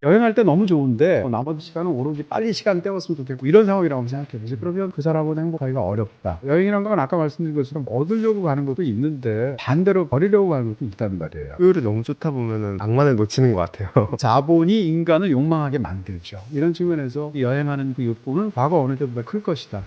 여행할 때 너무 좋은데 나머지 시간은 오로지 빨리 시간 때웠으면 좋겠고 이런 상황이라고 생각해요. 그래서 그러면 그 사람은 행복하기가 어렵다. 여행이란 건 아까 말씀드린 것처럼 얻으려고 가는 것도 있는데 반대로 버리려고 가는 것도 있단 말이에요. 효율이 너무 좋다 보면은 낭만을 놓치는 것 같아요. 자본이 인간을 욕망하게 만들죠. 이런 측면에서 이 여행하는 그 욕구는 과거 어느 때보다 클 것이다.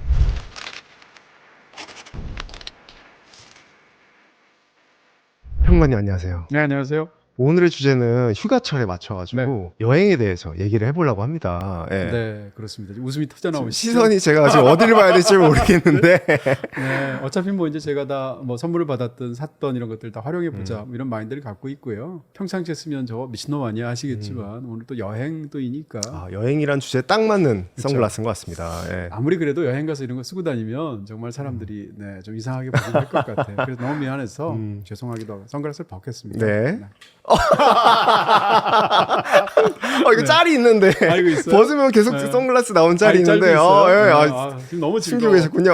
평론가님 안녕하세요. 네, 안녕하세요. 오늘의 주제는 휴가철에 맞춰가지고 여행에 대해서 얘기를 해보려고 합니다. 예. 네, 그렇습니다. 웃음이 터져 나오시죠. 시선이 제가 지금 어디를 봐야 될지 모르겠는데 네, 어차피 뭐 이제 제가 다 뭐 선물을 받았던 샀던 이런 것들 다 활용해 보자 이런 마인드를 갖고 있고요. 평상시에 쓰면 저 미친놈 아니야 하시겠지만 오늘 또 여행도이니까 여행이란 주제에 딱 맞는 선글라스인 것 같습니다. 예. 아무리 그래도 여행 가서 이런 거 쓰고 다니면 정말 사람들이 네, 좀 이상하게 보긴 할 것 같아요. 그래서 너무 미안해서 죄송하기도 하고 선글라스를 벗겠습니다. 네. 이거 짤이 있는데 이거 있어요? 벗으면 계속 선글라스 나온 짤이 짤도 있는데요. 있어요? 예. 지금 너무 숨기고 즐거워. 계셨군요.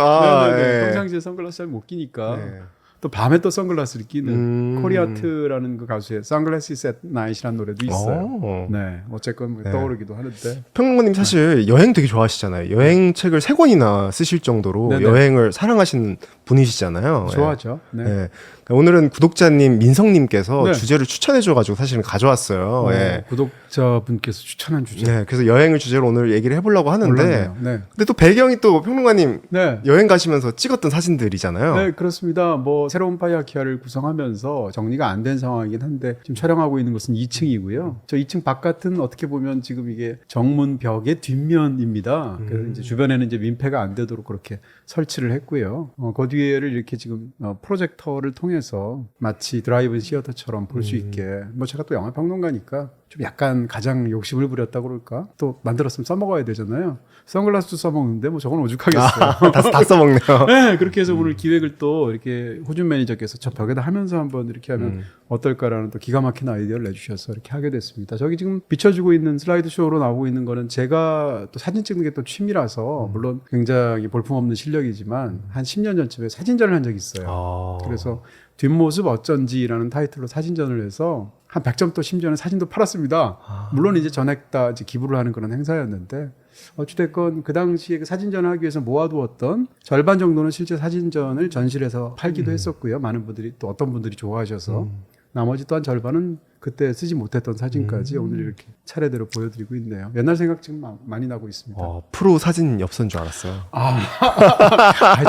네네네. 예. 평상시에 선글라스 잘 못 끼니까 네. 또 밤에 또 선글라스를 끼는 코리아트라는 그 가수의 Sunglasses at Night이라는 노래도 있어요. 네, 어쨌건 뭐 떠오르기도 하는데. 평론가님 사실 여행 되게 좋아하시잖아요. 여행 책을 3권이나 쓰실 정도로 네네. 여행을 사랑하시는 분이시잖아요. 좋아하죠. 네. 예. 오늘은 구독자님 민성님께서 네. 주제를 추천해줘가지고 사실은 가져왔어요. 예. 구독자분께서 추천한 주제. 네, 그래서 여행을 주제로 오늘 얘기를 해보려고 하는데, 몰랐네요. 네. 근데 또 배경이 또 평론가님 네. 여행 가시면서 찍었던 사진들이잖아요. 네, 그렇습니다. 뭐 새로운 파이아키아를 구성하면서 정리가 안 된 상황이긴 한데 지금 촬영하고 있는 곳은 2층이고요. 저 2층 바깥은 어떻게 보면 지금 이게 정문 벽의 뒷면입니다. 그래서 이제 주변에는 이제 민폐가 안 되도록 그렇게 설치를 했고요. 그 뒤에를 이렇게 지금 프로젝터를 통해서 마치 드라이브인 시어터처럼 볼 수 있게 뭐 제가 또 영화 평론가니까 좀 약간 가장 욕심을 부렸다 그럴까? 또 만들었으면 써먹어야 되잖아요. 선글라스도 써먹는데 뭐 저건 오죽하겠어요. 다 써먹네요. 네, 그렇게 해서 오늘 기획을 또 이렇게 호준 매니저께서 저 벽에다 하면서 한번 이렇게 하면 어떨까라는 또 기가 막힌 아이디어를 내주셔서 이렇게 하게 됐습니다. 저기 지금 비춰주고 있는 슬라이드 쇼로 나오고 있는 거는 제가 또 사진 찍는 게 또 취미라서 물론 굉장히 볼품없는 실력이지만 한 10년 전쯤에 사진전을 한 적이 있어요. 그래서 뒷모습 어쩐지라는 타이틀로 사진전을 해서 한 100점 또 심지어는 사진도 팔았습니다. 물론 이제 전액 다 이제 기부를 하는 그런 행사였는데 어찌됐건 그 당시에 그 사진전을 하기 위해서 모아두었던 절반 정도는 실제 사진전을 전시해서 팔기도 했었고요. 많은 분들이 또 어떤 분들이 좋아하셔서 나머지 또한 절반은 그때 쓰지 못했던 사진까지 오늘 이렇게 차례대로 보여드리고 있네요. 옛날 생각 지금 많이 나고 있습니다. 프로 사진 엽서인 줄 알았어요.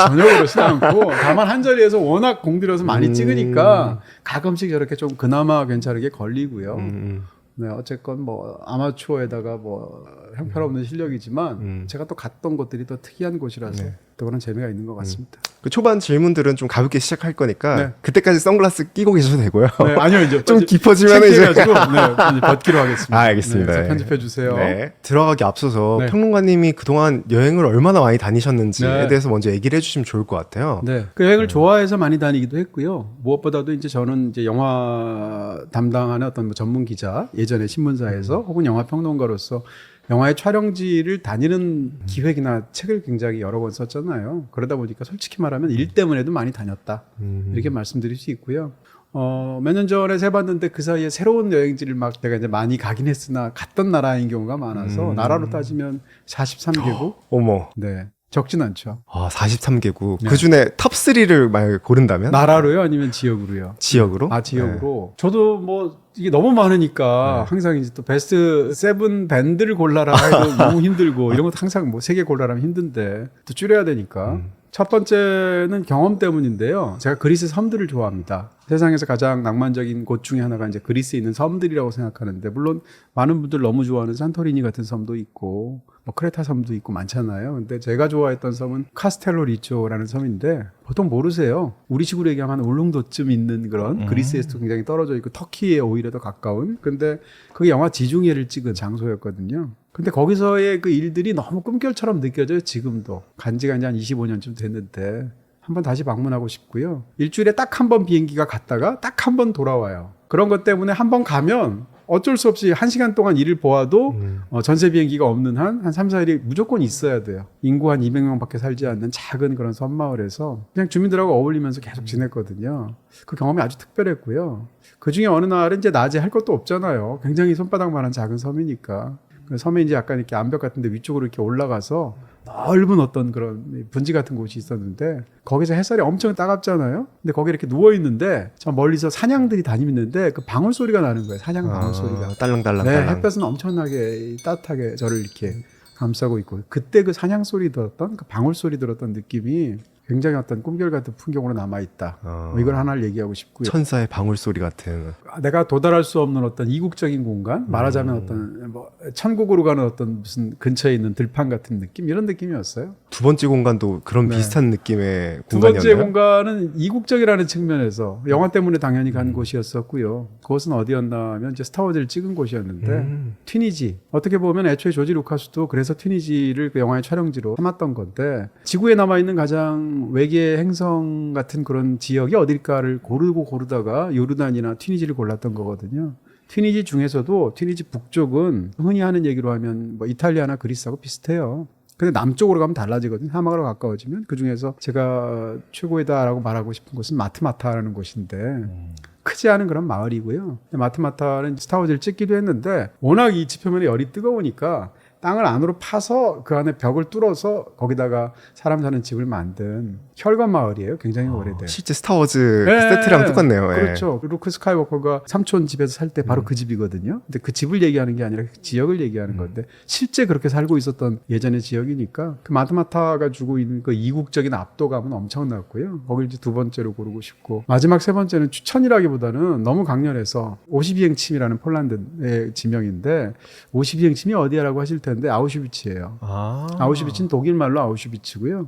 전혀 그렇지 않고 다만 한 자리에서 워낙 공들여서 많이 찍으니까 가끔씩 저렇게 좀 그나마 괜찮게 걸리고요. 네, 어쨌건 뭐 아마추어에다가 뭐 형편없는 실력이지만 제가 또 갔던 곳들이 또 특이한 곳이라서 또 그런 재미가 있는 것 같습니다. 그 초반 질문들은 좀 가볍게 시작할 거니까 네. 그때까지 선글라스 끼고 계셔도 되고요. 네, 아니요 이제 좀 깊어지면 이제 가지고 네, 벗기로 하겠습니다. 알겠습니다. 네, 편집해 주세요. 네. 들어가기 앞서서 네. 평론가님이 그동안 여행을 얼마나 많이 다니셨는지에 네. 대해서 먼저 얘기를 해주시면 좋을 것 같아요. 네, 그 여행을 좋아해서 많이 다니기도 했고요. 무엇보다도 이제 저는 이제 영화 담당하는 어떤 뭐 전문 기자, 예전에 신문사에서 혹은 영화 평론가로서 영화의 촬영지를 다니는 기획이나 책을 굉장히 여러 권 썼잖아요. 그러다 보니까 솔직히 말하면 일 때문에도 많이 다녔다. 이렇게 말씀드릴 수 있고요. 몇 년 전에 세봤는데 그 사이에 새로운 여행지를 막 내가 이제 많이 가긴 했으나 갔던 나라인 경우가 많아서 나라로 따지면 43개국. 어머. 네. 적진 않죠. 43개국. 네. 그 중에 탑3를 만약에 고른다면? 나라로요? 아니면 지역으로요? 지역으로? 지역으로. 저도 뭐 이게 너무 많으니까 항상 이제 또 베스트 7 밴드를 골라라 해도 너무 힘들고 이런 것도 항상 뭐 3개 골라라면 힘든데 또 줄여야 되니까. 첫 번째는 경험 때문인데요. 제가 그리스 섬들을 좋아합니다. 세상에서 가장 낭만적인 곳 중에 하나가 이제 그리스에 있는 섬들이라고 생각하는데 물론 많은 분들 너무 좋아하는 산토리니 같은 섬도 있고 뭐 크레타 섬도 있고 많잖아요. 근데 제가 좋아했던 섬은 카스텔로 리조라는 섬인데 보통 모르세요. 우리 식으로 얘기하면 울릉도쯤 있는 그런 그리스에서도 굉장히 떨어져 있고 터키에 오히려 더 가까운 근데 그게 영화 지중해를 찍은 장소였거든요. 근데 거기서의 그 일들이 너무 꿈결처럼 느껴져요. 지금도. 간지가 이제 한 25년쯤 됐는데 한번 다시 방문하고 싶고요. 일주일에 딱 한 번 비행기가 갔다가 딱 한 번 돌아와요. 그런 것 때문에 한 번 가면 어쩔 수 없이 1시간 동안 일을 보아도 전세 비행기가 없는 한 3, 4일이 무조건 있어야 돼요. 인구 한 200명밖에 살지 않는 작은 그런 섬마을에서 그냥 주민들하고 어울리면서 계속 지냈거든요. 그 경험이 아주 특별했고요. 그 중에 어느 날은 이제 낮에 할 것도 없잖아요. 굉장히 손바닥만한 작은 섬이니까. 그 섬에 이제 약간 이렇게 암벽 같은데 위쪽으로 이렇게 올라가서 넓은 어떤 그런 분지 같은 곳이 있었는데 거기서 햇살이 엄청 따갑잖아요. 근데 거기 이렇게 누워 있는데 저 멀리서 사냥들이 다니는데 그 방울 소리가 나는 거예요. 사냥 방울 소리가. 딸랑딸랑. 네, 딸랑. 햇볕은 엄청나게 따뜻하게 저를 이렇게 감싸고 있고 그때 그 사냥 소리 들었던 그 방울 소리 들었던 느낌이 굉장히 어떤 꿈결 같은 풍경으로 남아있다. 이걸 하나를 얘기하고 싶고요. 천사의 방울 소리 같은. 내가 도달할 수 없는 어떤 이국적인 공간, 말하자면 어떤 뭐 천국으로 가는 어떤 무슨 근처에 있는 들판 같은 느낌 이런 느낌이었어요. 두 번째 공간도 그런 네. 비슷한 느낌의 두 공간이었나요? 번째 공간은 이국적이라는 측면에서 영화 때문에 당연히 간 곳이었었고요. 그것은 어디였나 하면 이제 스타워즈를 찍은 곳이었는데 튀니지. 어떻게 보면 애초에 조지 루카스도 그래서 튀니지를 그 영화의 촬영지로 삼았던 건데 지구에 남아있는 가장 외계 행성 같은 그런 지역이 어딜까를 고르다가 요르단이나 튀니지를 골랐던 거거든요. 튀니지 중에서도 튀니지 북쪽은 흔히 하는 얘기로 하면 뭐 이탈리아나 그리스하고 비슷해요. 근데 남쪽으로 가면 달라지거든요. 사막으로 가까워지면. 그 중에서 제가 최고이다라고 말하고 싶은 곳은 마트마타라는 곳인데 크지 않은 그런 마을이고요. 마트마타는 스타워즈를 찍기도 했는데 워낙 이 지표면에 열이 뜨거우니까 땅을 안으로 파서 그 안에 벽을 뚫어서 거기다가 사람 사는 집을 만든 혈관 마을이에요. 굉장히 오래된. 실제 스타워즈 세트랑 똑같네요. 예. 그렇죠. 루크 스카이워커가 삼촌 집에서 살 때 바로 그 집이거든요. 근데 그 집을 얘기하는 게 아니라 그 지역을 얘기하는 건데 실제 그렇게 살고 있었던 예전의 지역이니까 그 마트마타가 주고 있는 그 이국적인 압도감은 엄청났고요. 거길 이제 두 번째로 고르고 싶고 마지막 세 번째는 추천이라기보다는 너무 강렬해서 오시비행침이라는 폴란드의 지명인데 오시비행침이 어디야라고 하실 텐데 아우슈비츠예요. 아우슈비츠는 독일 말로 아우슈비츠고요.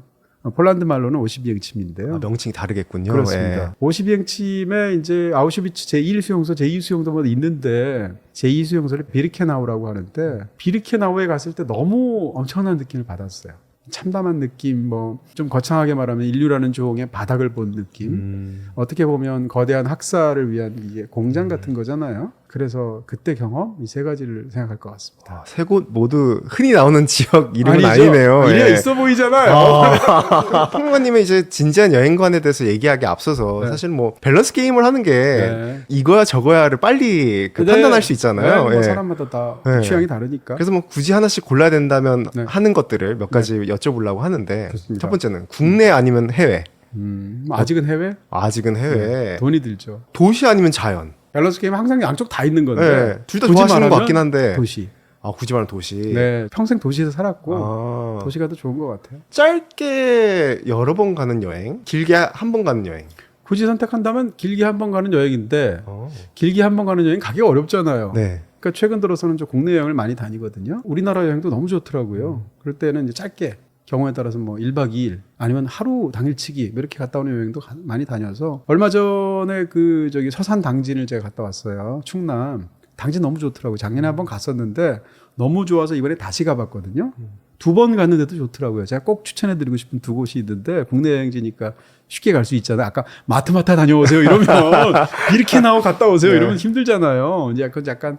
폴란드 말로는 오시비행침인데요. 명칭이 다르겠군요. 그렇습니다. 예. 오시비행침에 이제 아우슈비츠 제1수용소, 제2수용소마다 있는데 제2수용소를 비르케나우라고 하는데 비르케나우에 갔을 때 너무 엄청난 느낌을 받았어요. 참담한 느낌, 뭐 좀 거창하게 말하면 인류라는 종의 바닥을 본 느낌. 어떻게 보면 거대한 학살을 위한 이게 공장 같은 거잖아요. 그래서 그때 경험 이 세 가지를 생각할 것 같습니다. 세 곳 모두 흔히 나오는 지역 이름은 아니죠. 아니네요. 이래야 예. 있어 보이잖아요. 평론가님의 이제 진지한 여행관에 대해서 얘기하기 앞서서 네. 사실 뭐 밸런스 게임을 하는 게 네. 이거야 저거야를 빨리 그 네. 판단할 수 있잖아요. 네, 뭐 예. 사람마다 다 네. 취향이 다르니까. 그래서 뭐 굳이 하나씩 골라야 된다면 네. 하는 것들을 몇 가지 여쭤보려고 하는데 좋습니다. 첫 번째는 국내 아니면 해외? 아직은 해외? 아직은 해외. 돈이 들죠. 도시 아니면 자연? 밸런스 게임 항상 양쪽 다 있는 건데. 네. 둘 다 굳이 좋아하시는 것 말하면 같긴 한데. 도시. 굳이 말하면 도시. 네, 평생 도시에서 살았고 아. 도시가 더 좋은 것 같아요. 짧게 여러 번 가는 여행, 길게 한 번 가는 여행. 굳이 선택한다면 길게 한 번 가는 여행인데 길게 한 번 가는 여행 가기가 어렵잖아요. 네. 그러니까 최근 들어서는 좀 국내 여행을 많이 다니거든요. 우리나라 여행도 너무 좋더라고요. 그럴 때는 이제 짧게 경우에 따라서 뭐 1박 2일 아니면 하루 당일치기 뭐 이렇게 갔다 오는 여행도 많이 다녀서 얼마 전에 그 저기 서산 당진을 제가 갔다 왔어요. 충남. 당진 너무 좋더라고요. 작년에 한번 갔었는데 너무 좋아서 이번에 다시 가봤거든요. 두 번 갔는데도 좋더라고요. 제가 꼭 추천해드리고 싶은 두 곳이 있는데 국내 여행지니까 쉽게 갈 수 있잖아요. 아까 마트마타 다녀오세요 이러면 이렇게 나오 갔다 오세요 이러면 힘들잖아요. 이제 약간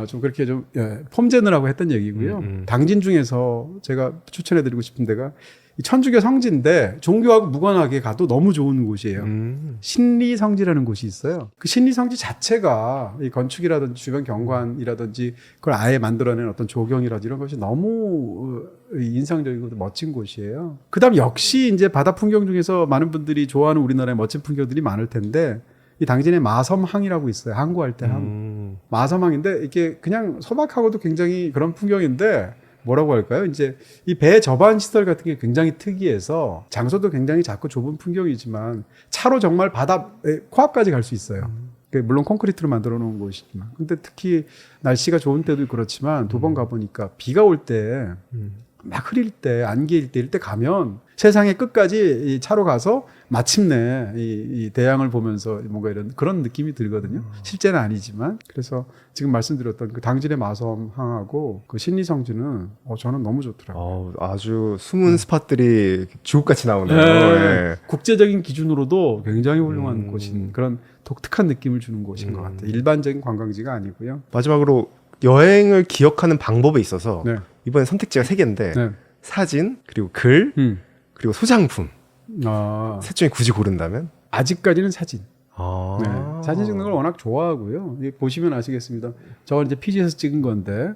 좀 그렇게 좀 폼제느라고 했던 얘기고요. 당진 중에서 제가 추천해드리고 싶은 데가 이 천주교 성지인데 종교하고 무관하게 가도 너무 좋은 곳이에요. 신리성지라는 곳이 있어요. 그 신리성지 자체가 이 건축이라든지 주변 경관이라든지 그걸 아예 만들어낸 어떤 조경이라든지 이런 것이 너무 인상적이고 멋진 곳이에요. 그다음 역시 이제 바다 풍경 중에서 많은 분들이 좋아하는 우리나라의 멋진 풍경들이 많을 텐데 이 당진에 마섬항이라고 있어요. 항구할 때 항. 마섬항인데 이게 그냥 소박하고도 굉장히 그런 풍경인데 뭐라고 할까요? 이제 이 배 접안 시설 같은 게 굉장히 특이해서 장소도 굉장히 작고 좁은 풍경이지만 차로 정말 바다 코앞까지 갈 수 있어요. 물론 콘크리트로 만들어 놓은 곳이지만. 근데 특히 날씨가 좋은 때도 그렇지만 두 번 가보니까 비가 올 때 막 흐릴 때, 안개일 때, 이럴 때 가면 세상의 끝까지 이 차로 가서 마침내 이 대양을 보면서 뭔가 이런 그런 느낌이 들거든요. 실제는 아니지만. 그래서 지금 말씀드렸던 그 당진의 마섬항하고 그 신리성지는 저는 너무 좋더라고요. 아주 숨은 스팟들이 주옥같이 나오네요. 네. 예. 국제적인 기준으로도 굉장히 훌륭한 곳인 그런 독특한 느낌을 주는 곳인 것 같아요. 일반적인 관광지가 아니고요. 마지막으로 여행을 기억하는 방법에 있어서 네. 이번에 선택지가 3개인데 네. 사진, 그리고 글, 그리고 소장품 셋 중에 굳이 고른다면? 아직까지는 사진. 아. 네. 사진 찍는 걸 워낙 좋아하고요. 보시면 아시겠습니다. 저건 이제 피지에서 찍은 건데,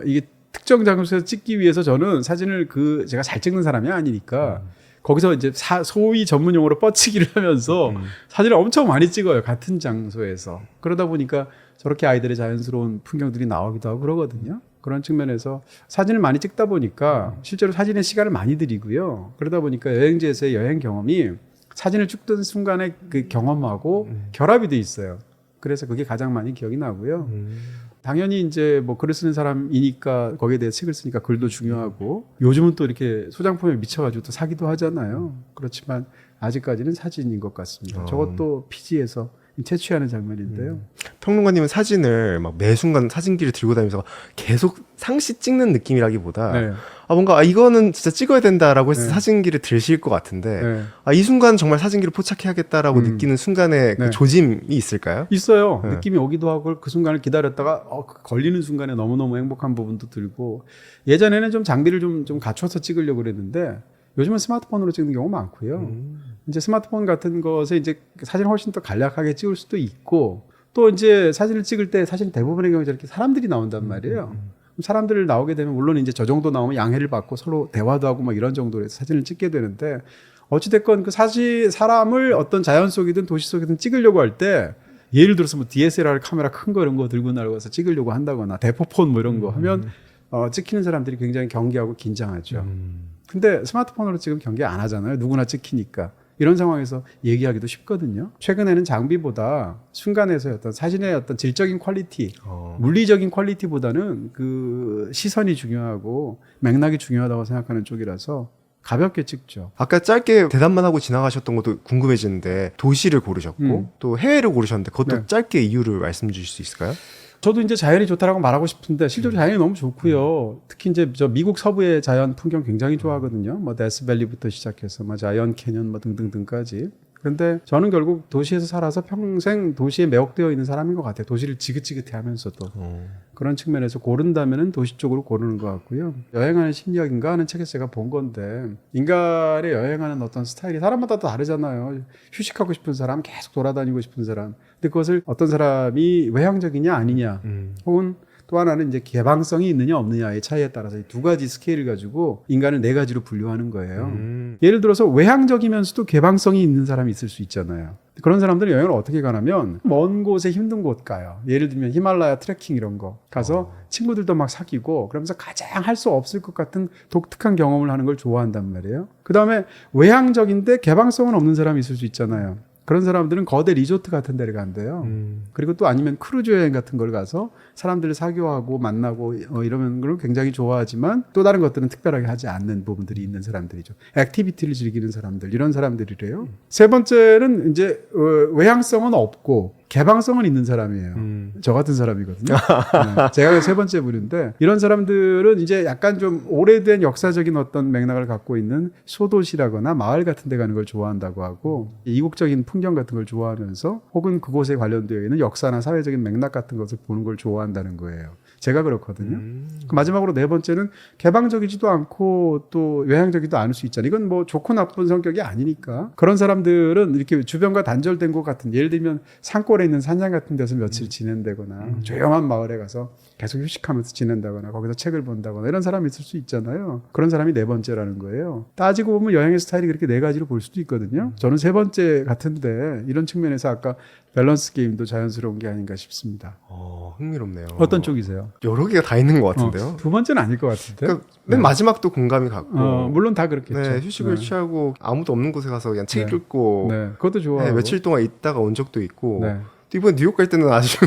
이게 특정 장소에서 찍기 위해서 저는 사진을 제가 잘 찍는 사람이 아니니까, 거기서 이제 소위 전문 용어로 뻗치기를 하면서 사진을 엄청 많이 찍어요. 같은 장소에서. 그러다 보니까 저렇게 아이들의 자연스러운 풍경들이 나오기도 하고 그러거든요. 그런 측면에서 사진을 많이 찍다 보니까 실제로 사진에 시간을 많이 들이고요. 그러다 보니까 여행지에서의 여행 경험이 사진을 찍던 순간의 그 경험하고 결합이 돼 있어요. 그래서 그게 가장 많이 기억이 나고요. 당연히 이제 뭐 글을 쓰는 사람이니까 거기에 대해 책을 쓰니까 글도 중요하고 요즘은 또 이렇게 소장품에 미쳐가지고 또 사기도 하잖아요. 그렇지만 아직까지는 사진인 것 같습니다. 저것도 피지에서 채취하는 장면인데요. 평론가님은 사진을 막 매 순간 사진기를 들고 다니면서 계속 상시 찍는 느낌이라기보다 네. 뭔가 이거는 진짜 찍어야 된다라고 해서 네. 사진기를 들실 것 같은데 네. 이 순간 정말 사진기를 포착해야겠다라고 느끼는 순간에 그 네. 조짐이 있을까요? 있어요. 네. 느낌이 오기도 하고 그 순간을 기다렸다가 걸리는 순간에 너무너무 행복한 부분도 들고 예전에는 좀 장비를 좀 갖춰서 찍으려고 그랬는데 요즘은 스마트폰으로 찍는 경우가 많고요. 이제 스마트폰 같은 것에 이제 사진을 훨씬 더 간략하게 찍을 수도 있고 또 이제 사진을 찍을 때 사실 대부분의 경우 저렇게 사람들이 나온단 말이에요. 사람들 나오게 되면 물론 이제 저 정도 나오면 양해를 받고 서로 대화도 하고 막 이런 정도로 해서 사진을 찍게 되는데 어찌됐건 그 사람을 어떤 자연 속이든 도시 속이든 찍으려고 할 때 예를 들어서 뭐 DSLR 카메라 큰 거 이런 거 들고 나가서 찍으려고 한다거나 대포폰 뭐 이런 거 하면 찍히는 사람들이 굉장히 경계하고 긴장하죠. 근데 스마트폰으로 지금 경계 안 하잖아요. 누구나 찍히니까. 이런 상황에서 얘기하기도 쉽거든요. 최근에는 장비보다 순간에서의 어떤 사진의 어떤 질적인 퀄리티, 물리적인 퀄리티보다는 그 시선이 중요하고 맥락이 중요하다고 생각하는 쪽이라서 가볍게 찍죠. 아까 짧게 대답만 하고 지나가셨던 것도 궁금해지는데 도시를 고르셨고 또 해외를 고르셨는데 그것도 네. 짧게 이유를 말씀 주실 수 있을까요? 저도 이제 자연이 좋다라고 말하고 싶은데 실제로 자연이 너무 좋고요. 특히 이제 저 미국 서부의 자연 풍경 굉장히 좋아하거든요. 뭐 데스밸리부터 시작해서 뭐 자이언 캐년 뭐 등등등까지. 그런데 저는 결국 도시에서 살아서 평생 도시에 매혹되어 있는 사람인 것 같아요. 도시를 지긋지긋해하면서도 그런 측면에서 고른다면은 도시 쪽으로 고르는 것 같고요. 여행하는 심리학인가 하는 책에서 제가 본 건데 인간의 여행하는 어떤 스타일이 사람마다 다 다르잖아요. 휴식하고 싶은 사람, 계속 돌아다니고 싶은 사람. 근데 그것을 어떤 사람이 외향적이냐 아니냐, 혹은 또 하나는 이제 개방성이 있느냐 없느냐의 차이에 따라서 이 두 가지 스케일을 가지고 인간을 네 가지로 분류하는 거예요. 예를 들어서 외향적이면서도 개방성이 있는 사람이 있을 수 있잖아요. 그런 사람들은 여행을 어떻게 가냐면 먼 곳에 힘든 곳 가요. 예를 들면 히말라야 트레킹 이런 거 가서 친구들도 막 사귀고 그러면서 가장 할 수 없을 것 같은 독특한 경험을 하는 걸 좋아한단 말이에요. 그 다음에 외향적인데 개방성은 없는 사람이 있을 수 있잖아요. 그런 사람들은 거대 리조트 같은 데를 간대요. 그리고 또 아니면 크루즈 여행 같은 걸 가서 사람들을 사교하고 만나고 이러는 걸 굉장히 좋아하지만 또 다른 것들은 특별하게 하지 않는 부분들이 있는 사람들이죠. 액티비티를 즐기는 사람들, 이런 사람들이래요. 세 번째는 이제 외향성은 없고 개방성은 있는 사람이에요. 저 같은 사람이거든요. 네. 제가 세 번째 부류인데 이런 사람들은 이제 약간 좀 오래된 역사적인 어떤 맥락을 갖고 있는 소도시라거나 마을 같은 데 가는 걸 좋아한다고 하고 이국적인 풍경 같은 걸 좋아하면서 혹은 그곳에 관련되어 있는 역사나 사회적인 맥락 같은 것을 보는 걸 좋아한다는 거예요. 제가 그렇거든요. 그 마지막으로 네 번째는 개방적이지도 않고 또 외향적이지도 않을 수 있잖아요. 이건 뭐 좋고 나쁜 성격이 아니니까. 그런 사람들은 이렇게 주변과 단절된 것 같은, 예를 들면 산골에 있는 산장 같은 데서 며칠 지낸다거나 조용한 마을에 가서 계속 휴식하면서 지낸다거나 거기서 책을 본다거나 이런 사람이 있을 수 있잖아요. 그런 사람이 네 번째라는 거예요. 따지고 보면 여행의 스타일이 그렇게 네 가지로 볼 수도 있거든요. 저는 세 번째 같은데 이런 측면에서 아까 밸런스 게임도 자연스러운 게 아닌가 싶습니다. 흥미롭네요. 어떤 쪽이세요? 여러 개가 다 있는 것 같은데요. 두 번째는 아닐 것 같은데. 그러니까 맨 마지막도 공감이 갔고. 물론 다 그렇겠죠. 네, 휴식을 취하고 아무도 없는 곳에 가서 그냥 책 읽고. 네, 그것도 좋아요. 네, 며칠 동안 있다가 온 적도 있고. 네. 이번 뉴욕 갈 때는 아주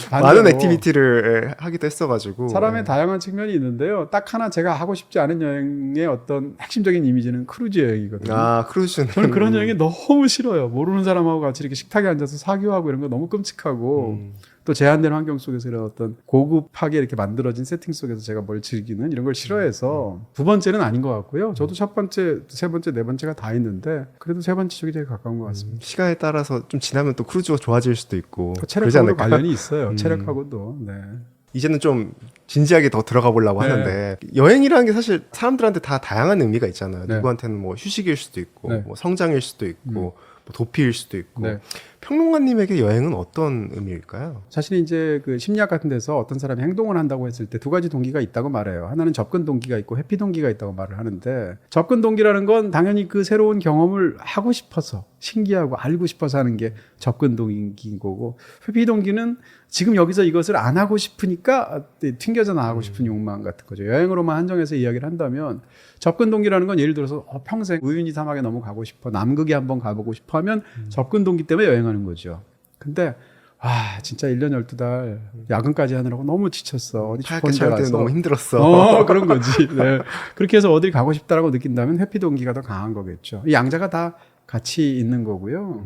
반대로 많은 액티비티를 하기도 했어가지고 사람의 다양한 측면이 있는데요. 딱 하나 제가 하고 싶지 않은 여행의 어떤 핵심적인 이미지는 크루즈 여행이거든요. 아 크루즈는 저는 그런 여행이 너무 싫어요. 모르는 사람하고 같이 이렇게 식탁에 앉아서 사교하고 이런 거 너무 끔찍하고 또 제한된 환경 속에서 이런 어떤 고급하게 이렇게 만들어진 세팅 속에서 제가 뭘 즐기는 이런 걸 싫어해서 두 번째는 아닌 것 같고요. 저도 첫 번째, 세 번째, 네 번째가 다 있는데 그래도 세 번째 쪽이 제일 가까운 것 같습니다. 시간에 따라서 좀 지나면 또 크루즈가 좋아질 수도 있고 그러지 체력하고도 않을까요? 관련이 있어요. 체력하고도. 네. 이제는 좀 진지하게 더 들어가 보려고 네. 하는데 여행이라는 게 사실 사람들한테 다 다양한 의미가 있잖아요. 네. 누구한테는 뭐 휴식일 수도 있고 네. 뭐 성장일 수도 있고 뭐 도피일 수도 있고 네. 평론가님에게 여행은 어떤 의미일까요? 사실 이제 그 심리학 같은 데서 어떤 사람이 행동을 한다고 했을 때 두 가지 동기가 있다고 말해요. 하나는 접근 동기가 있고 회피 동기가 있다고 말을 하는데 접근 동기라는 건 당연히 그 새로운 경험을 하고 싶어서 신기하고 알고 싶어서 하는 게 접근 동기인 거고 회피 동기는 지금 여기서 이것을 안 하고 싶으니까 튕겨져 나가고 싶은 욕망 같은 거죠. 여행으로만 한정해서 이야기를 한다면 접근 동기라는 건 예를 들어서 평생 우유니 사막에 너무 가고 싶어 남극에 한번 가보고 싶어 하면 접근 동기 때문에 여행하는 거죠. 근데 진짜 1년 12달 야근까지 하느라고 너무 지쳤어. 어디 하얗게 좋은 데 살 때 가서 너무 힘들었어. 그런 거지. 네. 그렇게 해서 어딜 가고 싶다라고 느낀다면 회피 동기가 더 강한 거겠죠. 이 양자가 다 같이 있는 거고요.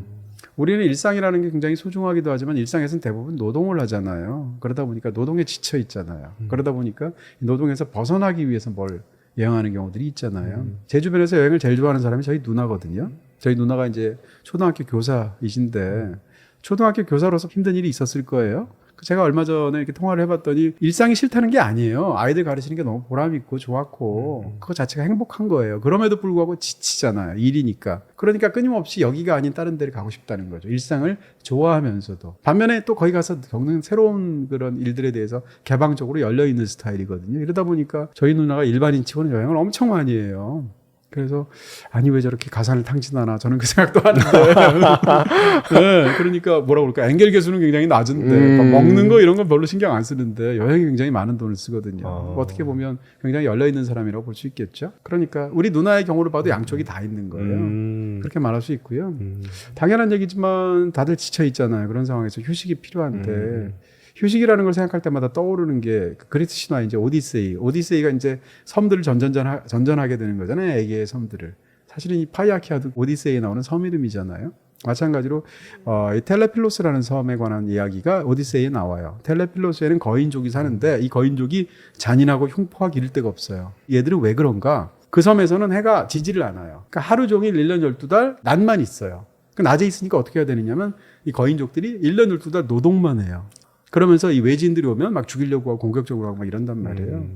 우리는 일상이라는 게 굉장히 소중하기도 하지만 일상에서는 대부분 노동을 하잖아요. 그러다 보니까 노동에 지쳐 있잖아요. 그러다 보니까 노동에서 벗어나기 위해서 뭘 여행하는 경우들이 있잖아요. 제 주변에서 여행을 제일 좋아하는 사람이 저희 누나거든요. 저희 누나가 이제 초등학교 교사이신데 초등학교 교사로서 힘든 일이 있었을 거예요. 제가 얼마 전에 이렇게 통화를 해봤더니 일상이 싫다는 게 아니에요. 아이들 가르치는 게 너무 보람 있고 좋았고 그거 자체가 행복한 거예요. 그럼에도 불구하고 지치잖아요. 일이니까. 그러니까 끊임없이 여기가 아닌 다른 데를 가고 싶다는 거죠. 일상을 좋아하면서도. 반면에 또 거기 가서 겪는 새로운 그런 일들에 대해서 개방적으로 열려있는 스타일이거든요. 이러다 보니까 저희 누나가 일반인치고는 여행을 엄청 많이 해요. 그래서 아니 왜 저렇게 가산을 탕진하나 저는 그 생각도 하는데 네, 그러니까 뭐라 그럴까 엥겔 개수는 굉장히 낮은데 먹는 거 이런 건 별로 신경 안 쓰는데 여행에 굉장히 많은 돈을 쓰거든요. 어떻게 보면 굉장히 열려있는 사람이라고 볼 수 있겠죠. 그러니까 우리 누나의 경우를 봐도 양쪽이 다 있는 거예요. 그렇게 말할 수 있고요. 당연한 얘기지만 다들 지쳐 있잖아요. 그런 상황에서 휴식이 필요한데 휴식이라는 걸 생각할 때마다 떠오르는 게 그리스 신화 이제 오디세이가 이제 섬들을 전전하게 되는 거잖아요. 에게의 섬들을. 사실은 이 파이아키아도 오디세이에 나오는 섬 이름이잖아요. 마찬가지로 이 텔레필로스라는 섬에 관한 이야기가 오디세이에 나와요. 텔레필로스에는 거인족이 사는데 이 거인족이 잔인하고 흉포하기 이를 데가 없어요. 얘들은 왜 그런가? 그 섬에서는 해가 지지를 않아요. 그러니까 하루 종일 1년 12달 낮만 있어요. 그 낮에 있으니까 어떻게 해야 되느냐면 이 거인족들이 1년 12달 노동만 해요. 그러면서 이 외지인들이 오면 막 죽이려고 하고 공격적으로 하고 막 이런단 말이에요.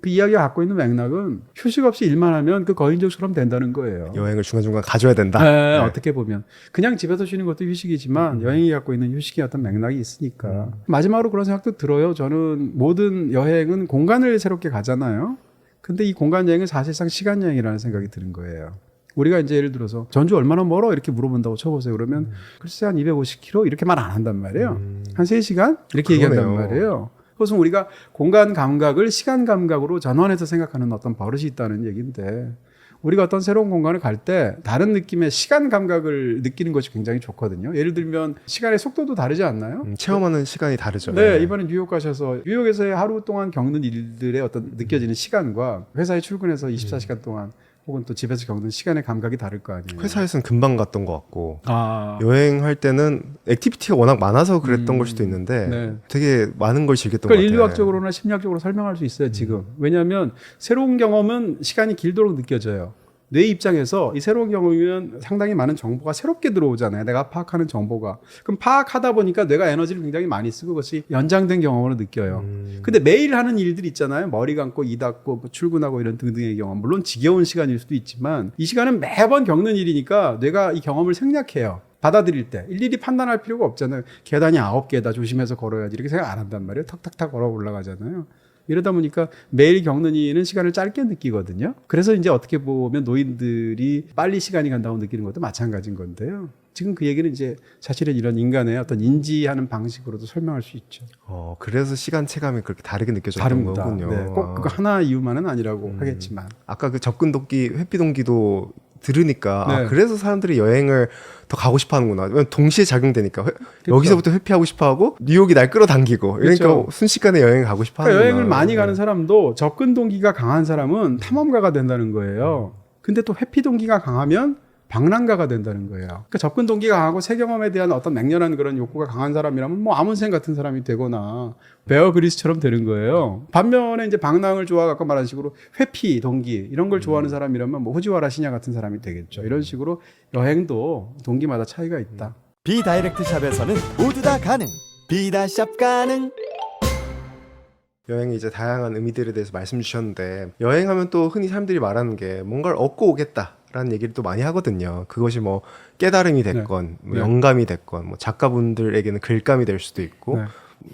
그 이야기가 갖고 있는 맥락은 휴식 없이 일만 하면 그 거인족처럼 된다는 거예요. 여행을 중간중간 가져야 된다. 네. 어떻게 보면 그냥 집에서 쉬는 것도 휴식이지만 여행이 갖고 있는 휴식의 어떤 맥락이 있으니까 마지막으로 그런 생각도 들어요. 저는 모든 여행은 공간을 새롭게 가잖아요. 근데 이 공간 여행은 사실상 시간 여행이라는 생각이 드는 거예요. 우리가 이제 예를 들어서 전주 얼마나 멀어? 이렇게 물어본다고 쳐보세요. 그러면 글쎄 한 250km 이렇게 말 안 한단 말이에요. 한 3시간? 이렇게 그러네요. 얘기한단 말이에요. 그것은 우리가 공간 감각을 시간 감각으로 전환해서 생각하는 어떤 버릇이 있다는 얘기인데 우리가 어떤 새로운 공간을 갈 때 다른 느낌의 시간 감각을 느끼는 것이 굉장히 좋거든요. 예를 들면 시간의 속도도 다르지 않나요? 체험하는 시간이 다르죠. 네, 이번에 뉴욕 가셔서 뉴욕에서의 하루 동안 겪는 일들의 어떤 느껴지는 시간과 회사에 출근해서 24시간 동안 혹은 또 집에서 겪는 시간의 감각이 다를 거 아니에요. 회사에서는 금방 갔던 것 같고 여행할 때는 액티비티가 워낙 많아서 그랬던 걸 수도 있는데 네. 되게 많은 걸 즐겼던 것 그걸 같아요. 인류학적으로나 심리학적으로 설명할 수 있어요. 지금. 왜냐하면 새로운 경험은 시간이 길도록 느껴져요. 뇌 입장에서 이 새로운 경험이면 상당히 많은 정보가 새롭게 들어오잖아요. 내가 파악하는 정보가. 그럼 파악하다 보니까 뇌가 에너지를 굉장히 많이 쓰고 그것이 연장된 경험으로 느껴요. 근데 매일 하는 일들 있잖아요. 머리 감고 이 닫고 뭐 출근하고 이런 등등의 경험. 물론 지겨운 시간일 수도 있지만 이 시간은 매번 겪는 일이니까 뇌가 이 경험을 생략해요. 받아들일 때 일일이 판단할 필요가 없잖아요. 계단이 9개다 조심해서 걸어야지 이렇게 생각 안 한단 말이에요. 탁탁탁 걸어 올라가잖아요. 이러다 보니까 매일 겪는 일은 시간을 짧게 느끼거든요. 그래서 이제 어떻게 보면 노인들이 빨리 시간이 간다고 느끼는 것도 마찬가지인 건데요. 지금 그 얘기는 이제 사실은 이런 인간의 어떤 인지하는 방식으로도 설명할 수 있죠. 그래서 시간 체감이 그렇게 다르게 느껴졌던 다릅니다. 거군요. 네, 꼭 그거 하나 이유만은 아니라고 하겠지만. 아까 그 접근 동기, 회피 동기도 들으니까 아, 네. 그래서 사람들이 여행을 더 가고 싶어 하는구나. 왜냐면 동시에 작용되니까 여기서부터 회피하고 싶어 하고 뉴욕이 날 끌어당기고 그러니까 그렇죠. 순식간에 여행을 가고 싶어 그러니까 하는구나. 여행을 많이 가는 네. 사람도 접근 동기가 강한 사람은 탐험가가 된다는 거예요. 근데 또 회피 동기가 강하면 방랑가가 된다는 거예요. 그러니까 접근 동기가 강하고 새 경험에 대한 어떤 맹렬한 그런 욕구가 강한 사람이라면 뭐 아문생 같은 사람이 되거나 베어 그리스처럼 되는 거예요. 반면에 이제 방랑을 좋아하고 아까 말한 식으로 회피 동기 이런 걸 좋아하는 사람이라면 뭐 호지와라 시냐 같은 사람이 되겠죠. 이런 식으로 여행도 동기마다 차이가 있다. 비다이렉트 샵에서는 모두 다 가능. 비다샵 가능. 여행의 이제 다양한 의미들에 대해서 말씀 주셨는데 여행하면 또 흔히 사람들이 말하는 게 뭔가를 얻고 오겠다라는 얘기를 또 많이 하거든요. 그것이 뭐 깨달음이 됐건 뭐 네. 영감이 됐건 뭐 작가분들에게는 글감이 될 수도 있고 네.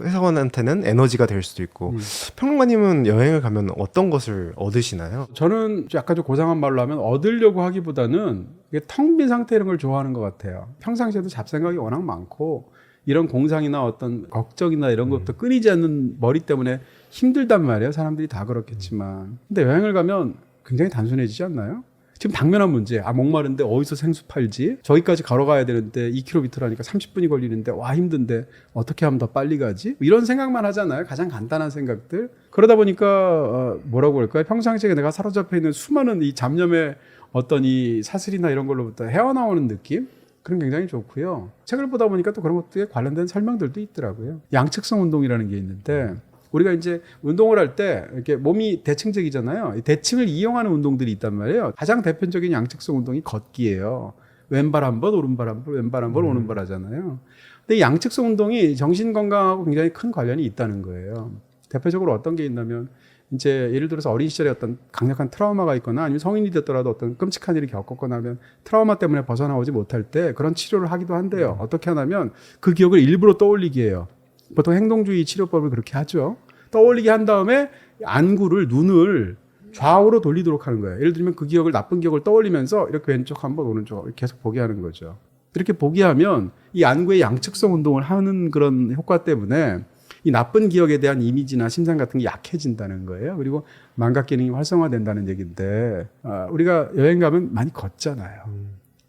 회사원한테는 에너지가 될 수도 있고 평론가님은 여행을 가면 어떤 것을 얻으시나요? 저는 약간 좀 고상한 말로 하면 얻으려고 하기보다는 텅 빈 상태 이런 걸 좋아하는 것 같아요. 평상시에도 잡생각이 워낙 많고 이런 공상이나 어떤 걱정이나 이런 것도 끊이지 않는 머리 때문에 힘들단 말이에요. 사람들이 다 그렇겠지만. 근데 여행을 가면 굉장히 단순해지지 않나요? 지금 당면한 문제. 아, 목마른데 어디서 생수 팔지? 저기까지 걸어가야 되는데 2km라니까 30분이 걸리는데 와 힘든데 어떻게 하면 더 빨리 가지? 이런 생각만 하잖아요. 가장 간단한 생각들. 그러다 보니까 뭐라고 할까요? 평상시에 내가 사로잡혀 있는 수많은 이 잡념의 어떤 이 사슬이나 이런 걸로부터 헤어나오는 느낌? 그런 굉장히 좋고요. 책을 보다 보니까 또 그런 것들에 관련된 설명들도 있더라고요. 양측성 운동이라는 게 있는데 우리가 이제 운동을 할 때 이렇게 몸이 대칭적이잖아요. 대칭을 이용하는 운동들이 있단 말이에요. 가장 대표적인 양측성 운동이 걷기예요. 왼발 한 번, 오른발 한 번, 왼발 한 번, 오른발 하잖아요. 근데 이 양측성 운동이 정신 건강하고 굉장히 큰 관련이 있다는 거예요. 대표적으로 어떤 게 있냐면 이제 예를 들어서 어린 시절에 어떤 강력한 트라우마가 있거나 아니면 성인이 됐더라도 어떤 끔찍한 일이 겪었거나 하면 트라우마 때문에 벗어나오지 못할 때 그런 치료를 하기도 한대요. 어떻게 하냐면 그 기억을 일부러 떠올리게 해요. 보통 행동주의 치료법을 그렇게 하죠. 떠올리게 한 다음에 안구를, 눈을 좌우로 돌리도록 하는 거예요. 예를 들면 그 기억을, 나쁜 기억을 떠올리면서 이렇게 왼쪽 한번 오른쪽 이렇게 계속 보게 하는 거죠. 이렇게 보게 하면 이 안구의 양측성 운동을 하는 그런 효과 때문에 이 나쁜 기억에 대한 이미지나 심상 같은 게 약해진다는 거예요. 그리고 망각 기능이 활성화된다는 얘기인데 우리가 여행 가면 많이 걷잖아요.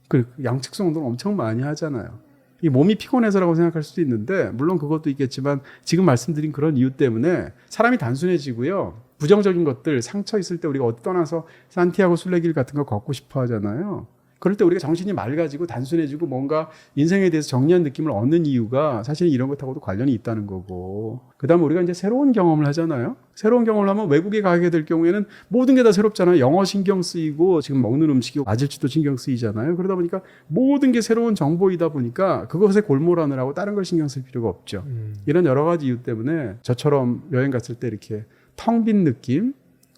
그 양측성 운동 엄청 많이 하잖아요. 이 몸이 피곤해서라고 생각할 수도 있는데 물론 그것도 있겠지만 지금 말씀드린 그런 이유 때문에 사람이 단순해지고요. 부정적인 것들, 상처 있을 때 우리가 어디 떠나서 산티아고 순례길 같은 거 걷고 싶어 하잖아요. 그럴 때 우리가 정신이 맑아지고 단순해지고 뭔가 인생에 대해서 정리한 느낌을 얻는 이유가 사실 이런 것하고도 관련이 있다는 거고. 그 다음에 우리가 이제 새로운 경험을 하잖아요. 새로운 경험을 하면 외국에 가게 될 경우에는 모든 게 다 새롭잖아요. 영어 신경 쓰이고 지금 먹는 음식이 맞을지도 신경 쓰이잖아요. 그러다 보니까 모든 게 새로운 정보이다 보니까 그것에 골몰하느라고 다른 걸 신경 쓸 필요가 없죠. 이런 여러 가지 이유 때문에 저처럼 여행 갔을 때 이렇게 텅 빈 느낌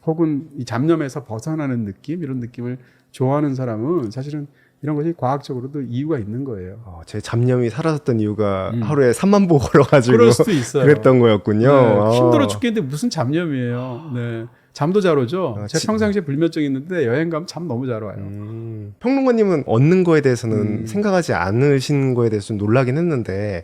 혹은 이 잡념에서 벗어나는 느낌 이런 느낌을 좋아하는 사람은 사실은 이런 것이 과학적으로도 이유가 있는 거예요. 제 잡념이 사라졌던 이유가 하루에 3만 보 걸어가지고 그럴 수도 있어요. 그랬던 거였군요. 네, 힘들어 죽겠는데 무슨 잡념이에요. 네. 잠도 잘 오죠. 제가 평상시에 불면증이 있는데 여행 가면 잠 너무 잘 와요. 평론가님은 얻는 거에 대해서는 생각하지 않으신 거에 대해서 좀 놀라긴 했는데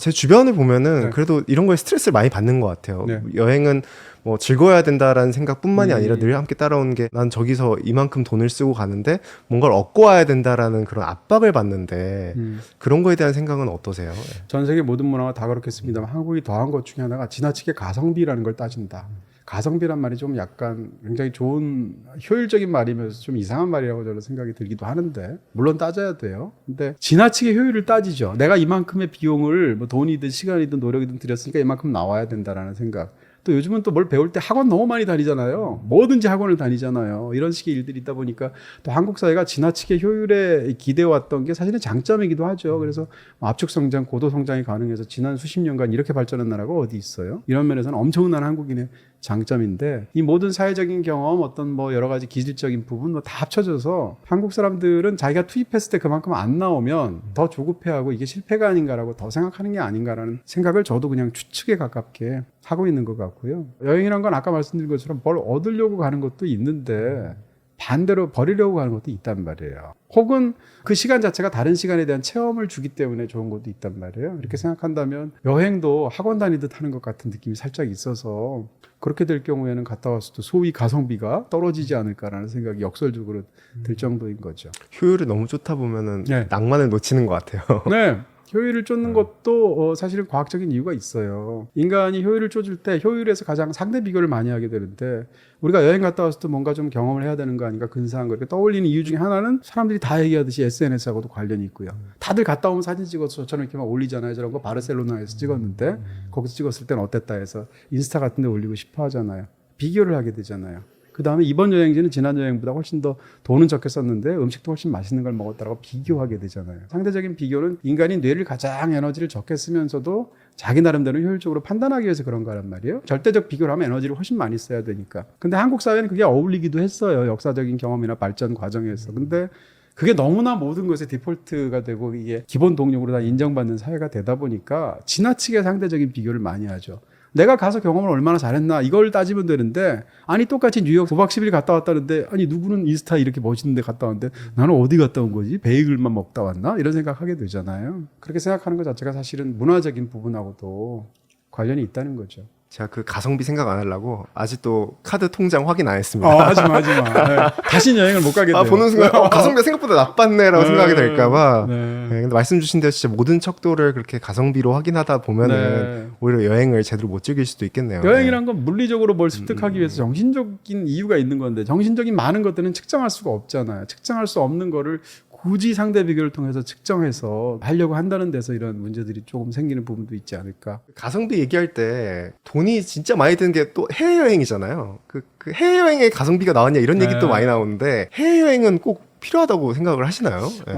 제 주변을 보면은 네. 그래도 이런 거에 스트레스를 많이 받는 것 같아요. 네. 여행은 뭐 즐거워야 된다라는 생각뿐만이 아니라 늘 함께 따라오는 게 난 저기서 이만큼 돈을 쓰고 가는데 뭔가를 얻고 와야 된다라는 그런 압박을 받는데 그런 거에 대한 생각은 어떠세요? 전 세계 모든 문화가 다 그렇겠습니다만 한국이 더한 것 중에 하나가 지나치게 가성비라는 걸 따진다. 가성비란 말이 좀 약간 굉장히 좋은 효율적인 말이면서 좀 이상한 말이라고 저는 생각이 들기도 하는데 물론 따져야 돼요. 근데 지나치게 효율을 따지죠. 내가 이만큼의 비용을 뭐 돈이든 시간이든 노력이든 들였으니까 이만큼 나와야 된다라는 생각. 또 요즘은 또 뭘 배울 때 학원 너무 많이 다니잖아요. 뭐든지 학원을 다니잖아요. 이런 식의 일들이 있다 보니까 또 한국 사회가 지나치게 효율에 기대왔던 게 사실은 장점이기도 하죠. 그래서 압축 성장, 고도 성장이 가능해서 지난 수십 년간 이렇게 발전한 나라가 어디 있어요? 이런 면에서는 엄청난 한국인의 장점인데 이 모든 사회적인 경험 어떤 뭐 여러 가지 기술적인 부분 뭐 다 합쳐져서 한국 사람들은 자기가 투입했을 때 그만큼 안 나오면 더 조급해하고 이게 실패가 아닌가라고 더 생각하는 게 아닌가라는 생각을 저도 그냥 추측에 가깝게 하고 있는 것 같고요. 여행이란 건 아까 말씀드린 것처럼 뭘 얻으려고 가는 것도 있는데 반대로 버리려고 하는 것도 있단 말이에요. 혹은 그 시간 자체가 다른 시간에 대한 체험을 주기 때문에 좋은 것도 있단 말이에요. 이렇게 생각한다면 여행도 학원 다니듯 하는 것 같은 느낌이 살짝 있어서 그렇게 될 경우에는 갔다 왔을 때 소위 가성비가 떨어지지 않을까라는 생각이 역설적으로 들 정도인 거죠. 효율이 너무 좋다 보면은 네. 낭만을 놓치는 것 같아요. 네. 효율을 쫓는 것도 사실은 과학적인 이유가 있어요. 인간이 효율을 쫓을 때 효율에서 가장 상대 비교를 많이 하게 되는데 우리가 여행 갔다 왔을 때 뭔가 좀 경험을 해야 되는 거 아닌가 근사한 거 이렇게 떠올리는 이유 중에 하나는 사람들이 다 얘기하듯이 SNS하고도 관련이 있고요. 다들 갔다 오면 사진 찍어서 저처럼 이렇게 막 올리잖아요. 저런 거 바르셀로나에서 찍었는데 거기서 찍었을 땐 어땠다 해서 인스타 같은 데 올리고 싶어 하잖아요. 비교를 하게 되잖아요. 그 다음에 이번 여행지는 지난 여행보다 훨씬 더 돈은 적게 썼는데 음식도 훨씬 맛있는 걸 먹었다라고 비교하게 되잖아요. 상대적인 비교는 인간이 뇌를 가장 에너지를 적게 쓰면서도 자기 나름대로 효율적으로 판단하기 위해서 그런 거란 말이에요. 절대적 비교를 하면 에너지를 훨씬 많이 써야 되니까. 근데 한국 사회는 그게 어울리기도 했어요. 역사적인 경험이나 발전 과정에서. 근데 그게 너무나 모든 것의 디폴트가 되고 이게 기본 동력으로 다 인정받는 사회가 되다 보니까 지나치게 상대적인 비교를 많이 하죠. 내가 가서 경험을 얼마나 잘했나 이걸 따지면 되는데 아니 똑같이 뉴욕 9박 10일 갔다 왔다는데 아니 누구는 인스타 이렇게 멋있는 데 갔다 왔는데 나는 어디 갔다 온 거지? 베이글만 먹다 왔나? 이런 생각하게 되잖아요. 그렇게 생각하는 것 자체가 사실은 문화적인 부분하고도 관련이 있다는 거죠. 제가 그 가성비 생각 안 하려고 아직도 카드 통장 확인 안 했습니다. 하지마. 네. 다시는 여행을 못 가게 돼요. 보는 순간 가성비가 생각보다 나빴네라고 생각이 될까봐. 네. 근데 말씀 주신 대로 진짜 모든 척도를 그렇게 가성비로 확인하다 보면은 오히려 여행을 제대로 못 즐길 수도 있겠네요. 여행이란 건 물리적으로 뭘 습득하기 위해서 정신적인 이유가 있는 건데 정신적인 많은 것들은 측정할 수가 없잖아요. 측정할 수 없는 거를 굳이 상대 비교를 통해서 측정해서 하려고 한다는 데서 이런 문제들이 조금 생기는 부분도 있지 않을까. 가성비 얘기할 때 돈이 진짜 많이 드는 게 또 해외여행이잖아요. 그 해외여행에 가성비가 나왔냐 이런 얘기도 많이 나오는데 해외여행은 꼭 필요하다고 생각을 하시나요? 네.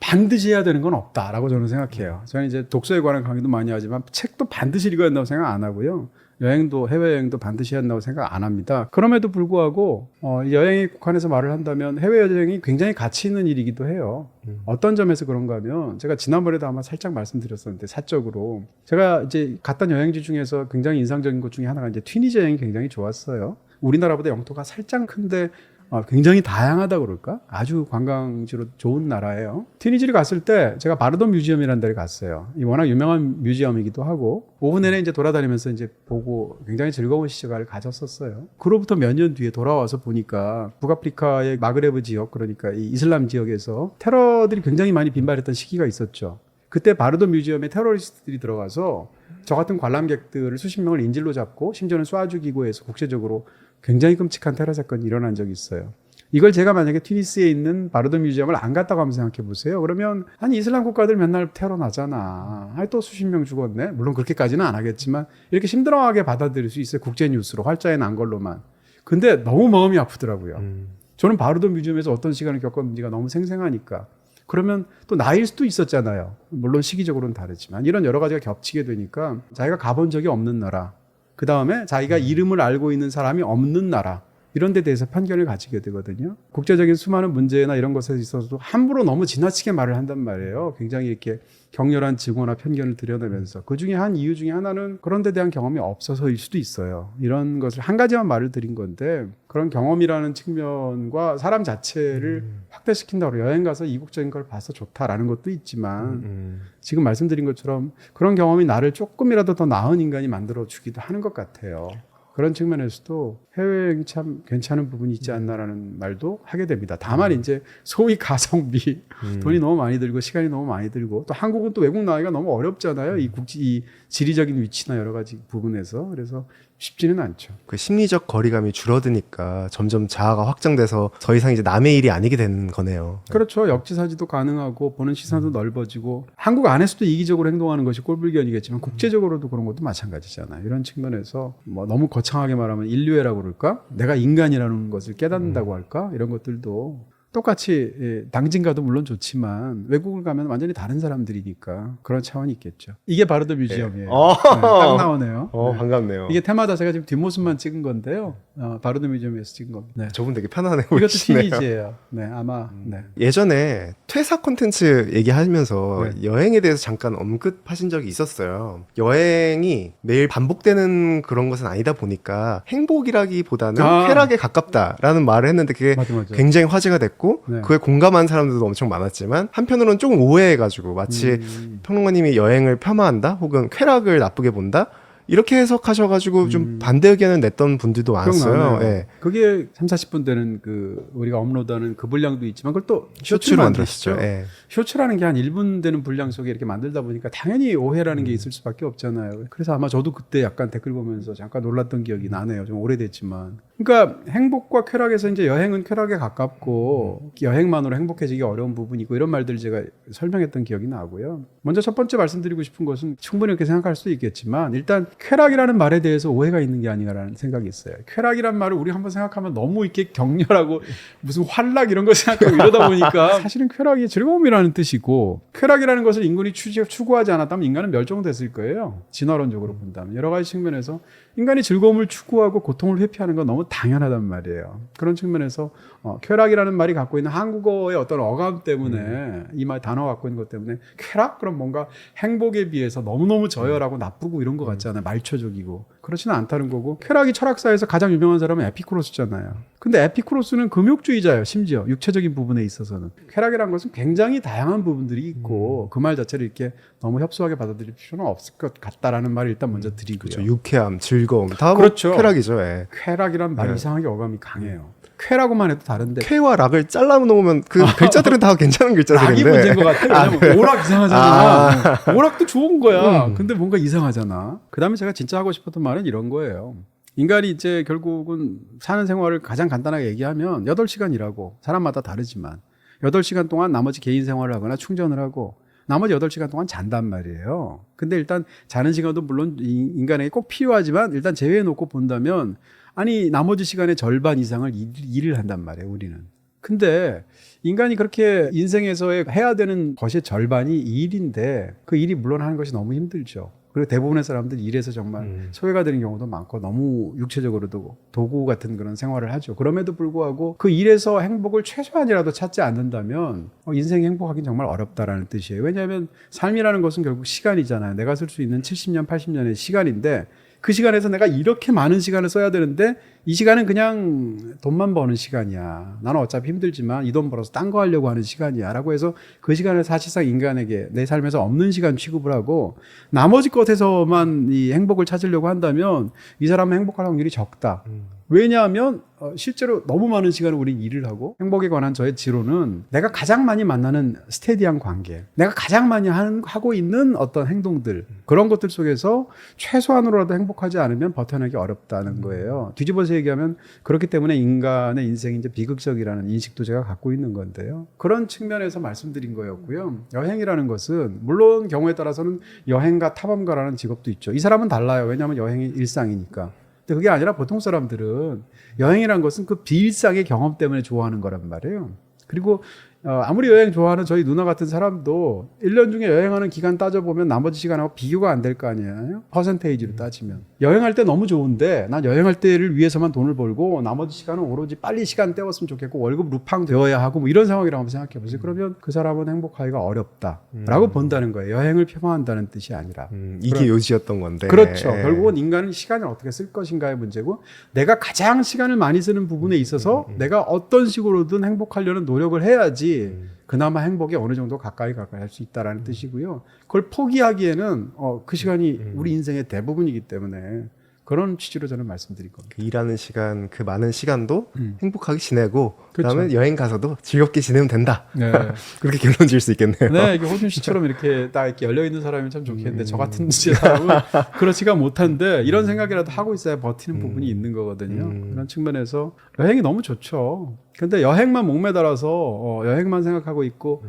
반드시 해야 되는 건 없다라고 저는 생각해요. 저는 이제 독서에 관한 강의도 많이 하지만 책도 반드시 읽어야 한다고 생각 안 하고요. 여행도 해외여행도 반드시 해야 한다고 생각 안 합니다. 그럼에도 불구하고 여행에 국한해서 말을 한다면 해외여행이 굉장히 가치 있는 일이기도 해요. 어떤 점에서 그런가 하면 제가 지난번에도 아마 살짝 말씀드렸었는데 사적으로 제가 이제 갔던 여행지 중에서 굉장히 인상적인 것 중에 하나가 이제 튀니지 여행이 굉장히 좋았어요. 우리나라보다 영토가 살짝 큰데 굉장히 다양하다 그럴까? 아주 관광지로 좋은 나라예요. 튀니지를 갔을 때 제가 바르돈 뮤지엄이라는 데를 갔어요. 이 워낙 유명한 뮤지엄이기도 하고 오후 내내 이제 돌아다니면서 이제 보고 굉장히 즐거운 시간을 가졌었어요. 그로부터 몇 년 뒤에 돌아와서 보니까 북아프리카의 마그레브 지역 그러니까 이 이슬람 지역에서 테러들이 굉장히 많이 빈발했던 시기가 있었죠. 그때 바르돈 뮤지엄에 테러리스트들이 들어가서 저 같은 관람객들을 수십 명을 인질로 잡고 심지어는 쏴죽 기고해서 국제적으로 굉장히 끔찍한 테러 사건이 일어난 적이 있어요. 이걸 제가 만약에 튀니스에 있는 바르돈 뮤지엄을 안 갔다고 하면 생각해 보세요. 그러면 아니 이슬람 국가들 맨날 테러 나잖아. 아니 또 수십 명 죽었네. 물론 그렇게까지는 안 하겠지만 이렇게 심드렁하게 받아들일 수 있어요. 국제 뉴스로 활자에 난 걸로만. 근데 너무 마음이 아프더라고요. 저는 바르돈 뮤지엄에서 어떤 시간을 겪었는지가 너무 생생하니까. 그러면 또 나일 수도 있었잖아요. 물론 시기적으로는 다르지만 이런 여러 가지가 겹치게 되니까 자기가 가본 적이 없는 나라, 그 다음에 자기가 이름을 알고 있는 사람이 없는 나라 이런 데 대해서 편견을 가지게 되거든요. 국제적인 수많은 문제나 이런 것에 있어서도 함부로 너무 지나치게 말을 한단 말이에요. 굉장히 이렇게 격렬한 증오나 편견을 드러내면서 그 중에 한 이유 중에 하나는 그런 데 대한 경험이 없어서일 수도 있어요. 이런 것을 한 가지만 말을 드린 건데 그런 경험이라는 측면과 사람 자체를 확대시킨다고 여행 가서 이국적인 걸 봐서 좋다라는 것도 있지만 지금 말씀드린 것처럼 그런 경험이 나를 조금이라도 더 나은 인간이 만들어주기도 하는 것 같아요. 그런 측면에서도 해외여행이 참 괜찮은 부분이 있지 않나라는 말도 하게 됩니다. 다만 이제 소위 가성비, 돈이 너무 많이 들고 시간이 너무 많이 들고 또 한국은 또 외국 나가기가 너무 어렵잖아요. 이 지리적인 위치나 여러 가지 부분에서. 그래서 쉽지는 않죠. 그 심리적 거리감이 줄어드니까 점점 자아가 확장돼서 더 이상 이제 남의 일이 아니게 되는 거네요. 그렇죠. 역지사지도 가능하고 보는 시선도 넓어지고 한국 안에서도 이기적으로 행동하는 것이 꼴불견이겠지만 국제적으로도 그런 것도 마찬가지잖아요. 이런 측면에서 뭐 너무 거창하게 말하면 인류애라고 그럴까? 내가 인간이라는 것을 깨닫는다고 할까? 이런 것들도 똑같이 당진가도 물론 좋지만 외국을 가면 완전히 다른 사람들이니까 그런 차원이 있겠죠. 이게 바로 더 뮤지엄이에요. 딱 나오네요. 반갑네요. 이게 테마다 제가 지금 뒷모습만 찍은 건데요. 바로 더 뮤지엄에서 찍은 겁니다. 네. 저분 되게 편안해 이것도 보이시네요. 티니지예요. 네, 아마. 네. 예전에 퇴사 콘텐츠 얘기하면서 네. 여행에 대해서 잠깐 언급하신 적이 있었어요. 여행이 매일 반복되는 그런 것은 아니다 보니까 행복이라기보다는 쾌락에 가깝다라는 말을 했는데 그게 맞아. 굉장히 화제가 됐고 네. 그에 공감한 사람들도 엄청 많았지만 한편으로는 조금 오해해가지고 마치 평론가님이 여행을 폄하한다 혹은 쾌락을 나쁘게 본다 이렇게 해석하셔가지고 좀 반대 의견을 냈던 분들도 많았어요. 기억나네요. 예. 그게 3, 40분 되는 그 우리가 업로드하는 그 분량도 있지만 그걸 또 쇼츠로 쇼츠로 만들었죠. 만드시죠. 예. 쇼츠라는 게 한 1분 되는 분량 속에 이렇게 만들다 보니까 당연히 오해라는 게 있을 수밖에 없잖아요. 그래서 아마 저도 그때 약간 댓글 보면서 잠깐 놀랐던 기억이 나네요. 좀 오래됐지만. 그러니까 행복과 쾌락에서 이제 여행은 쾌락에 가깝고 여행만으로 행복해지기 어려운 부분이 있고 이런 말들 제가 설명했던 기억이 나고요. 먼저 첫 번째 말씀드리고 싶은 것은 충분히 이렇게 생각할 수도 있겠지만 일단 쾌락이라는 말에 대해서 오해가 있는 게 아닌가라는 생각이 있어요. 쾌락이란 말을 우리 한번 생각하면 너무 이렇게 격렬하고 무슨 환락 이런 거 생각하고 이러다 보니까 사실은 쾌락이 즐거움이라는 뜻이고 쾌락이라는 것을 인간이 추구하지 않았다면 인간은 멸종됐을 거예요. 진화론적으로 본다면 여러 가지 측면에서 인간이 즐거움을 추구하고 고통을 회피하는 건 너무 당연하단 말이에요. 그런 측면에서 쾌락이라는 말이 갖고 있는 한국어의 어떤 어감 때문에 이 말 단어 갖고 있는 것 때문에 쾌락? 그럼 뭔가 행복에 비해서 너무너무 저열하고 나쁘고 이런 것 같잖아요. 말초적이고. 그렇지는 않다는 거고 쾌락이 철학사에서 가장 유명한 사람은 에피쿠로스잖아요. 근데 에피쿠로스는 금욕주의자예요. 심지어 육체적인 부분에 있어서는. 쾌락이라는 것은 굉장히 다양한 부분들이 있고 그 말 자체를 이렇게 너무 협소하게 받아들일 필요는 없을 것 같다라는 말을 일단 먼저 드리고요. 그렇죠. 유쾌함, 즐거움 다 그렇죠. 뭐 쾌락이죠. 예. 쾌락이란 말이 이상하게 어감이 강해요. 쾌라고만 해도 다른데 쾌와 락을 잘라 놓으면 그 글자들은 다 괜찮은 글자들인데 락이 문제인 것 같아. 왜냐면 오락 이상하잖아. 오락도 좋은 거야. 근데 뭔가 이상하잖아. 그 다음에 제가 진짜 하고 싶었던 말은 이런 거예요. 인간이 이제 결국은 사는 생활을 가장 간단하게 얘기하면 8시간 일하고 사람마다 다르지만 8시간 동안 나머지 개인 생활을 하거나 충전을 하고 나머지 8시간 동안 잔단 말이에요. 근데 일단 자는 시간도 물론 인간에게 꼭 필요하지만 일단 제외해 놓고 본다면 아니 나머지 시간의 절반 이상을 일을 한단 말이에요. 우리는. 근데 인간이 그렇게 인생에서 해야 되는 것의 절반이 일인데 그 일이 물론 하는 것이 너무 힘들죠. 그리고 대부분의 사람들이 일에서 정말 소외가 되는 경우도 많고 너무 육체적으로도 도구 같은 그런 생활을 하죠. 그럼에도 불구하고 그 일에서 행복을 최소한이라도 찾지 않는다면 인생이 행복하긴 정말 어렵다라는 뜻이에요. 왜냐하면 삶이라는 것은 결국 시간이잖아요. 내가 쓸 수 있는 70년, 80년의 시간인데 그 시간에서 내가 이렇게 많은 시간을 써야 되는데 이 시간은 그냥 돈만 버는 시간이야. 나는 어차피 힘들지만 이 돈 벌어서 딴 거 하려고 하는 시간이야. 라고 해서 그 시간을 사실상 인간에게 내 삶에서 없는 시간 취급을 하고 나머지 것에서만 이 행복을 찾으려고 한다면 이 사람은 행복할 확률이 적다. 왜냐하면 실제로 너무 많은 시간을 우리 일을 하고 행복에 관한 저의 지론은 내가 가장 많이 만나는 스테디한 관계, 내가 가장 많이 하고 있는 어떤 행동들 그런 것들 속에서 최소한으로라도 행복하지 않으면 버텨내기 어렵다는 거예요. 뒤집어서 얘기하면 그렇기 때문에 인간의 인생이 이제 비극적이라는 인식도 제가 갖고 있는 건데요. 그런 측면에서 말씀드린 거였고요. 여행이라는 것은 물론 경우에 따라서는 여행가 탐험가라는 직업도 있죠. 이 사람은 달라요. 왜냐하면 여행이 일상이니까. 근데 그게 아니라 보통 사람들은 여행이란 것은 그 비일상의 경험 때문에 좋아하는 거란 말이에요. 그리고 아무리 여행 좋아하는 저희 누나 같은 사람도 1년 중에 여행하는 기간 따져보면 나머지 시간하고 비교가 안 될 거 아니에요. 퍼센테이지로 따지면. 여행할 때 너무 좋은데 난 여행할 때를 위해서만 돈을 벌고 나머지 시간은 오로지 빨리 시간 때웠으면 좋겠고 월급 루팡 되어야 하고 뭐 이런 상황이라고 한번 생각해 보세요. 그러면 그 사람은 행복하기가 어렵다라고 본다는 거예요. 여행을 폄하한다는 뜻이 아니라. 이게 요지였던 건데. 그렇죠. 결국은 인간은 시간을 어떻게 쓸 것인가의 문제고 내가 가장 시간을 많이 쓰는 부분에 있어서 내가 어떤 식으로든 행복하려는 노력을 해야지 그나마 행복에 어느 정도 가까이 할 수 있다라는 뜻이고요. 그걸 포기하기에는 그 시간이 우리 인생의 대부분이기 때문에 그런 취지로 저는 말씀드릴 겁니다. 그 일하는 시간, 그 많은 시간도 행복하게 지내고 그렇죠. 그다음에 여행 가서도 즐겁게 지내면 된다. 네. 그렇게 결론 지을 수 있겠네요. 네, 이게 호준 씨처럼 이렇게 딱 이렇게 열려 있는 사람이 참 좋겠는데 저 같은 사람은 그렇지가 못한데 이런 생각이라도 하고 있어야 버티는 부분이 있는 거거든요. 그런 측면에서 여행이 너무 좋죠. 근데 여행만 목매달아서 여행만 생각하고 있고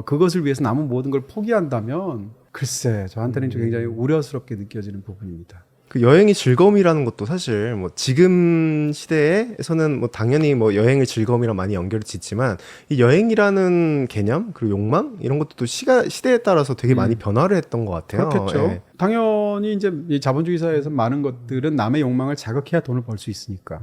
그것을 위해서 남은 모든 걸 포기한다면 글쎄 저한테는 굉장히 우려스럽게 느껴지는 부분입니다. 그 여행이 즐거움이라는 것도 사실 뭐 지금 시대에서는 뭐 당연히 뭐 여행을 즐거움이랑 많이 연결을 짓지만 이 여행이라는 개념 그리고 욕망 이런 것도 또 시대에 따라서 되게 많이 변화를 했던 것 같아요. 그렇겠죠. 예. 당연히 이제 이 자본주의 사회에서 많은 것들은 남의 욕망을 자극해야 돈을 벌 수 있으니까.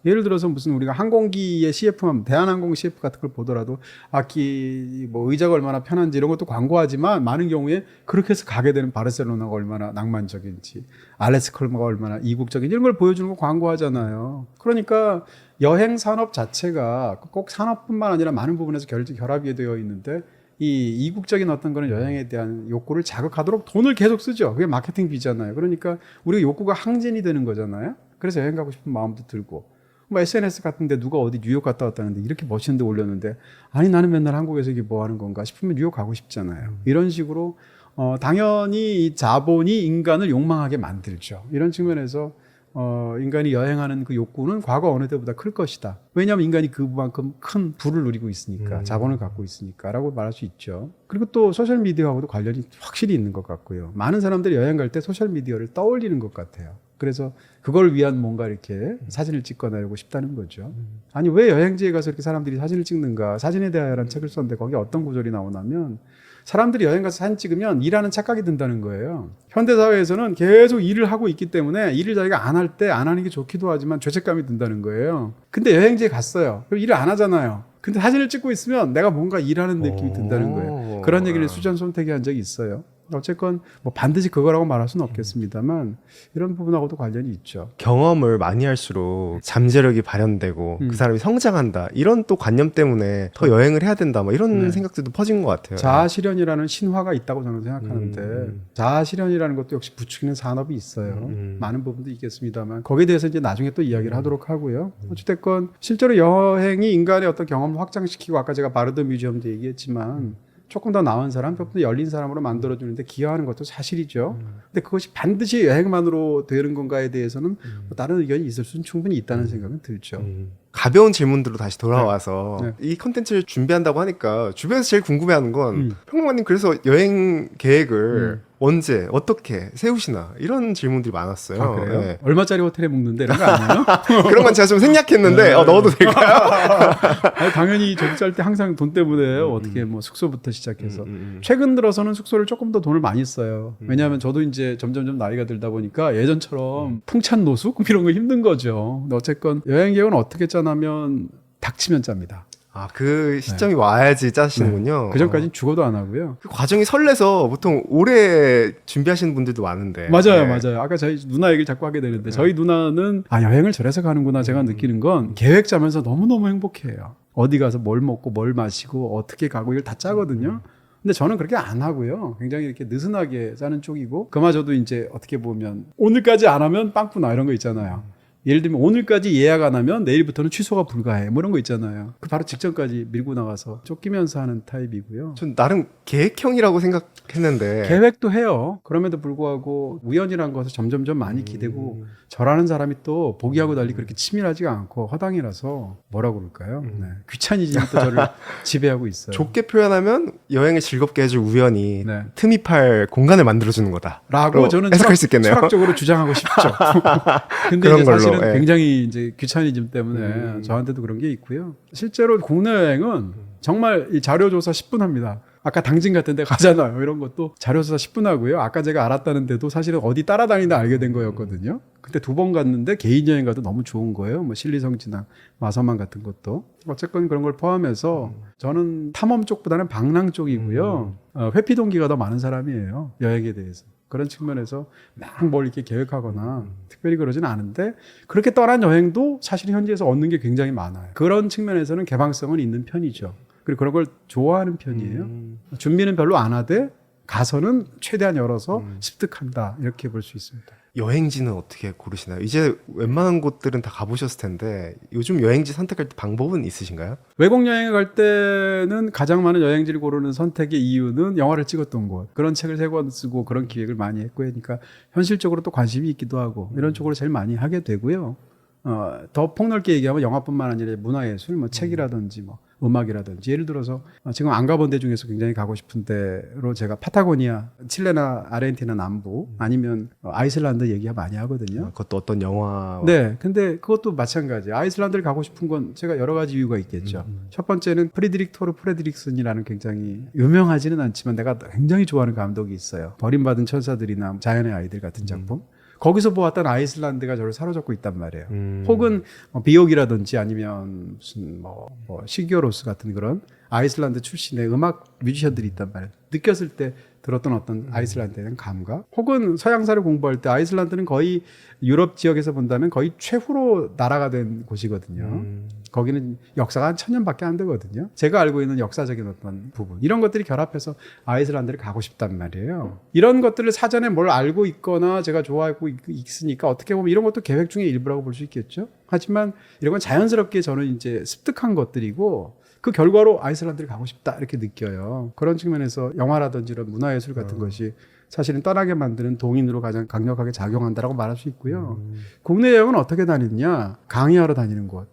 예를 들어서 무슨 우리가 항공기의 CF만 대한항공 CF 같은 걸 보더라도 악기 뭐 의자가 얼마나 편한지 이런 것도 광고하지만 많은 경우에 그렇게 해서 가게 되는 바르셀로나가 얼마나 낭만적인지 알래스컬마가 얼마나 이국적인지 이런 걸 보여주는 거 광고하잖아요. 그러니까 여행 산업 자체가 꼭 산업뿐만 아니라 많은 부분에서 결합이 되어 있는데 이 이국적인 어떤 거는 여행에 대한 욕구를 자극하도록 돈을 계속 쓰죠. 그게 마케팅 비잖아요. 그러니까 우리가 욕구가 항진이 되는 거잖아요. 그래서 여행 가고 싶은 마음도 들고 뭐 SNS 같은데 누가 어디 뉴욕 갔다 왔다는데 이렇게 멋있는 데 올렸는데 아니 나는 맨날 한국에서 이게 뭐 하는 건가 싶으면 뉴욕 가고 싶잖아요. 이런 식으로 당연히 이 자본이 인간을 욕망하게 만들죠. 이런 측면에서 인간이 여행하는 그 욕구는 과거 어느 때보다 클 것이다. 왜냐하면 인간이 그만큼 큰 부를 누리고 있으니까 자본을 갖고 있으니까 라고 말할 수 있죠. 그리고 또 소셜미디어하고도 관련이 확실히 있는 것 같고요. 많은 사람들이 여행 갈 때 소셜미디어를 떠올리는 것 같아요. 그래서 그걸 위한 뭔가 이렇게 사진을 찍어내고 싶다는 거죠. 아니 왜 여행지에 가서 이렇게 사람들이 사진을 찍는가. 사진에 대하여라는 책을 썼는데 거기에 어떤 구절이 나오냐면 사람들이 여행 가서 사진 찍으면 일하는 착각이 든다는 거예요. 현대사회에서는 계속 일을 하고 있기 때문에 일을 자기가 안 할 때 안 하는 게 좋기도 하지만 죄책감이 든다는 거예요. 근데 여행지에 갔어요. 그럼 일을 안 하잖아요. 근데 사진을 찍고 있으면 내가 뭔가 일하는 느낌이 든다는 거예요. 그런 얘기를 수전 손택이 한 적이 있어요. 어쨌건 뭐 반드시 그거라고 말할 수는 없겠습니다만 이런 부분하고도 관련이 있죠. 경험을 많이 할수록 잠재력이 발현되고 그 사람이 성장한다 이런 또 관념 때문에 더 여행을 해야 된다 뭐 이런 생각들도 퍼진 것 같아요. 자아실현이라는 신화가 있다고 저는 생각하는데 자아실현이라는 것도 역시 부추기는 산업이 있어요. 많은 부분도 있겠습니다만 거기에 대해서 이제 나중에 또 이야기를 하도록 하고요. 어찌됐건 실제로 여행이 인간의 어떤 경험을 확장시키고 아까 제가 바르드 뮤지엄도 얘기했지만 조금 더 나은 사람, 조금 더 열린 사람으로 만들어주는데 기여하는 것도 사실이죠. 근데 그것이 반드시 여행만으로 되는 건가에 대해서는 뭐 다른 의견이 있을 수는 충분히 있다는 생각은 들죠. 가벼운 질문들로 다시 돌아와서 네. 이 컨텐츠를 준비한다고 하니까 주변에서 제일 궁금해하는 건 평론가님 그래서 여행 계획을 언제 어떻게 세우시나 이런 질문들이 많았어요. 아, 그래요? 네. 얼마짜리 호텔에 묵는데 이런 거 아니에요? 그런 건 제가 좀 생략했는데 넣어도 될까요? 아니, 당연히 저도 짤 때 항상 돈 때문에 어떻게 뭐 숙소부터 시작해서 최근 들어서는 숙소를 조금 더 돈을 많이 써요. 왜냐하면 저도 이제 점점점 나이가 들다 보니까 예전처럼 풍찬 노숙 이런 거 힘든 거죠. 근데 어쨌건 여행 계획은 어떻게 짜냐면 닥치면 짭니다. 아, 그 시점이 와야지 짜시는군요. 그 전까지는 죽어도 안 하고요. 그 과정이 설레서 보통 오래 준비하시는 분들도 많은데. 맞아요, 네. 맞아요. 아까 저희 누나 얘기를 자꾸 하게 되는데 저희 누나는 여행을 저래서 가는구나 제가 느끼는 건 계획 짜면서 너무너무 행복해요. 어디 가서 뭘 먹고 뭘 마시고 어떻게 가고 이걸 다 짜거든요. 근데 저는 그렇게 안 하고요. 굉장히 이렇게 느슨하게 짜는 쪽이고 그마저도 이제 어떻게 보면 오늘까지 안 하면 빵꾸나 이런 거 있잖아요. 예를 들면 오늘까지 예약 안 하면 내일부터는 취소가 불가해 뭐 이런 거 있잖아요. 그 바로 직전까지 밀고 나가서 쫓기면서 하는 타입이고요. 전 나름 계획형이라고 생각했는데. 계획도 해요. 그럼에도 불구하고 우연이라는 것을 점점점 많이 기대고 저라는 사람이 또 보기하고 달리 그렇게 치밀하지가 않고 허당이라서 뭐라고 그럴까요? 네. 귀차니즘이 또 저를 지배하고 있어요. 좋게 표현하면 여행을 즐겁게 해줄 우연이 네. 틈입할 공간을 만들어주는 거다. 라고 저는 해석할 수 있겠네요. 철학적으로 주장하고 싶죠. 근데 그런 이제 사실은 걸로, 예. 굉장히 이제 귀차니즘 때문에 저한테도 그런 게 있고요. 실제로 국내 여행은 정말 이 자료조사 10분 합니다. 아까 당진 같은 데 가잖아요. 이런 것도 자료조사 10분 하고요. 아까 제가 알았다는데도 사실은 어디 따라다니다 알게 된 거였거든요. 그때 2번 갔는데 개인 여행 가도 너무 좋은 거예요. 뭐 신리성지나 마서만 같은 것도. 어쨌건 그런 걸 포함해서 저는 탐험 쪽보다는 방랑 쪽이고요. 회피 동기가 더 많은 사람이에요. 여행에 대해서. 그런 측면에서 막 뭘 이렇게 계획하거나 특별히 그러진 않은데 그렇게 떠난 여행도 사실 현지에서 얻는 게 굉장히 많아요. 그런 측면에서는 개방성은 있는 편이죠. 그리고 그런 걸 좋아하는 편이에요. 준비는 별로 안 하되 가서는 최대한 열어서 습득한다 이렇게 볼 수 있습니다. 여행지는 어떻게 고르시나요? 이제 웬만한 곳들은 다 가보셨을 텐데 요즘 여행지 선택할 때 방법은 있으신가요? 외국 여행을 갈 때는 가장 많은 여행지를 고르는 선택의 이유는 영화를 찍었던 곳. 그런 책을 3권 쓰고 그런 기획을 많이 했고 그러니까 현실적으로 또 관심이 있기도 하고 이런 쪽으로 제일 많이 하게 되고요. 더 폭넓게 얘기하면 영화뿐만 아니라 문화예술, 뭐 책이라든지 뭐 음악이라든지 예를 들어서 지금 안 가본 데 중에서 굉장히 가고 싶은 데로 제가 파타고니아, 칠레나 아르헨티나 남부 아니면 아이슬란드 얘기 많이 하거든요. 그것도 어떤 영화. 네, 근데 그것도 마찬가지. 아이슬란드를 가고 싶은 건 제가 여러 가지 이유가 있겠죠. 첫 번째는 프리드릭 토르 프레드릭슨이라는 굉장히 유명하지는 않지만 내가 굉장히 좋아하는 감독이 있어요. 버림받은 천사들이나 자연의 아이들 같은 작품. 거기서 보았던 아이슬란드가 저를 사로잡고 있단 말이에요. 혹은 비옥이라든지 아니면 무슨 시기오로스 같은 그런 아이슬란드 출신의 음악 뮤지션들이 있단 말이에요. 느꼈을 때 들었던 어떤 아이슬란드에 대한 감각. 혹은 서양사를 공부할 때 아이슬란드는 거의 유럽 지역에서 본다면 거의 최후로 나라가 된 곳이거든요. 거기는 역사가 한 1000년밖에 안 되거든요. 제가 알고 있는 역사적인 어떤 부분. 이런 것들이 결합해서 아이슬란드를 가고 싶단 말이에요. 이런 것들을 사전에 뭘 알고 있거나 제가 좋아하고 있으니까 어떻게 보면 이런 것도 계획 중에 일부라고 볼 수 있겠죠. 하지만 이런 건 자연스럽게 저는 이제 습득한 것들이고 그 결과로 아이슬란드를 가고 싶다 이렇게 느껴요. 그런 측면에서 영화라든지 이런 문화예술 같은 것이 사실은 떠나게 만드는 동인으로 가장 강력하게 작용한다라고 말할 수 있고요. 국내 여행은 어떻게 다니느냐? 강의하러 다니는 곳.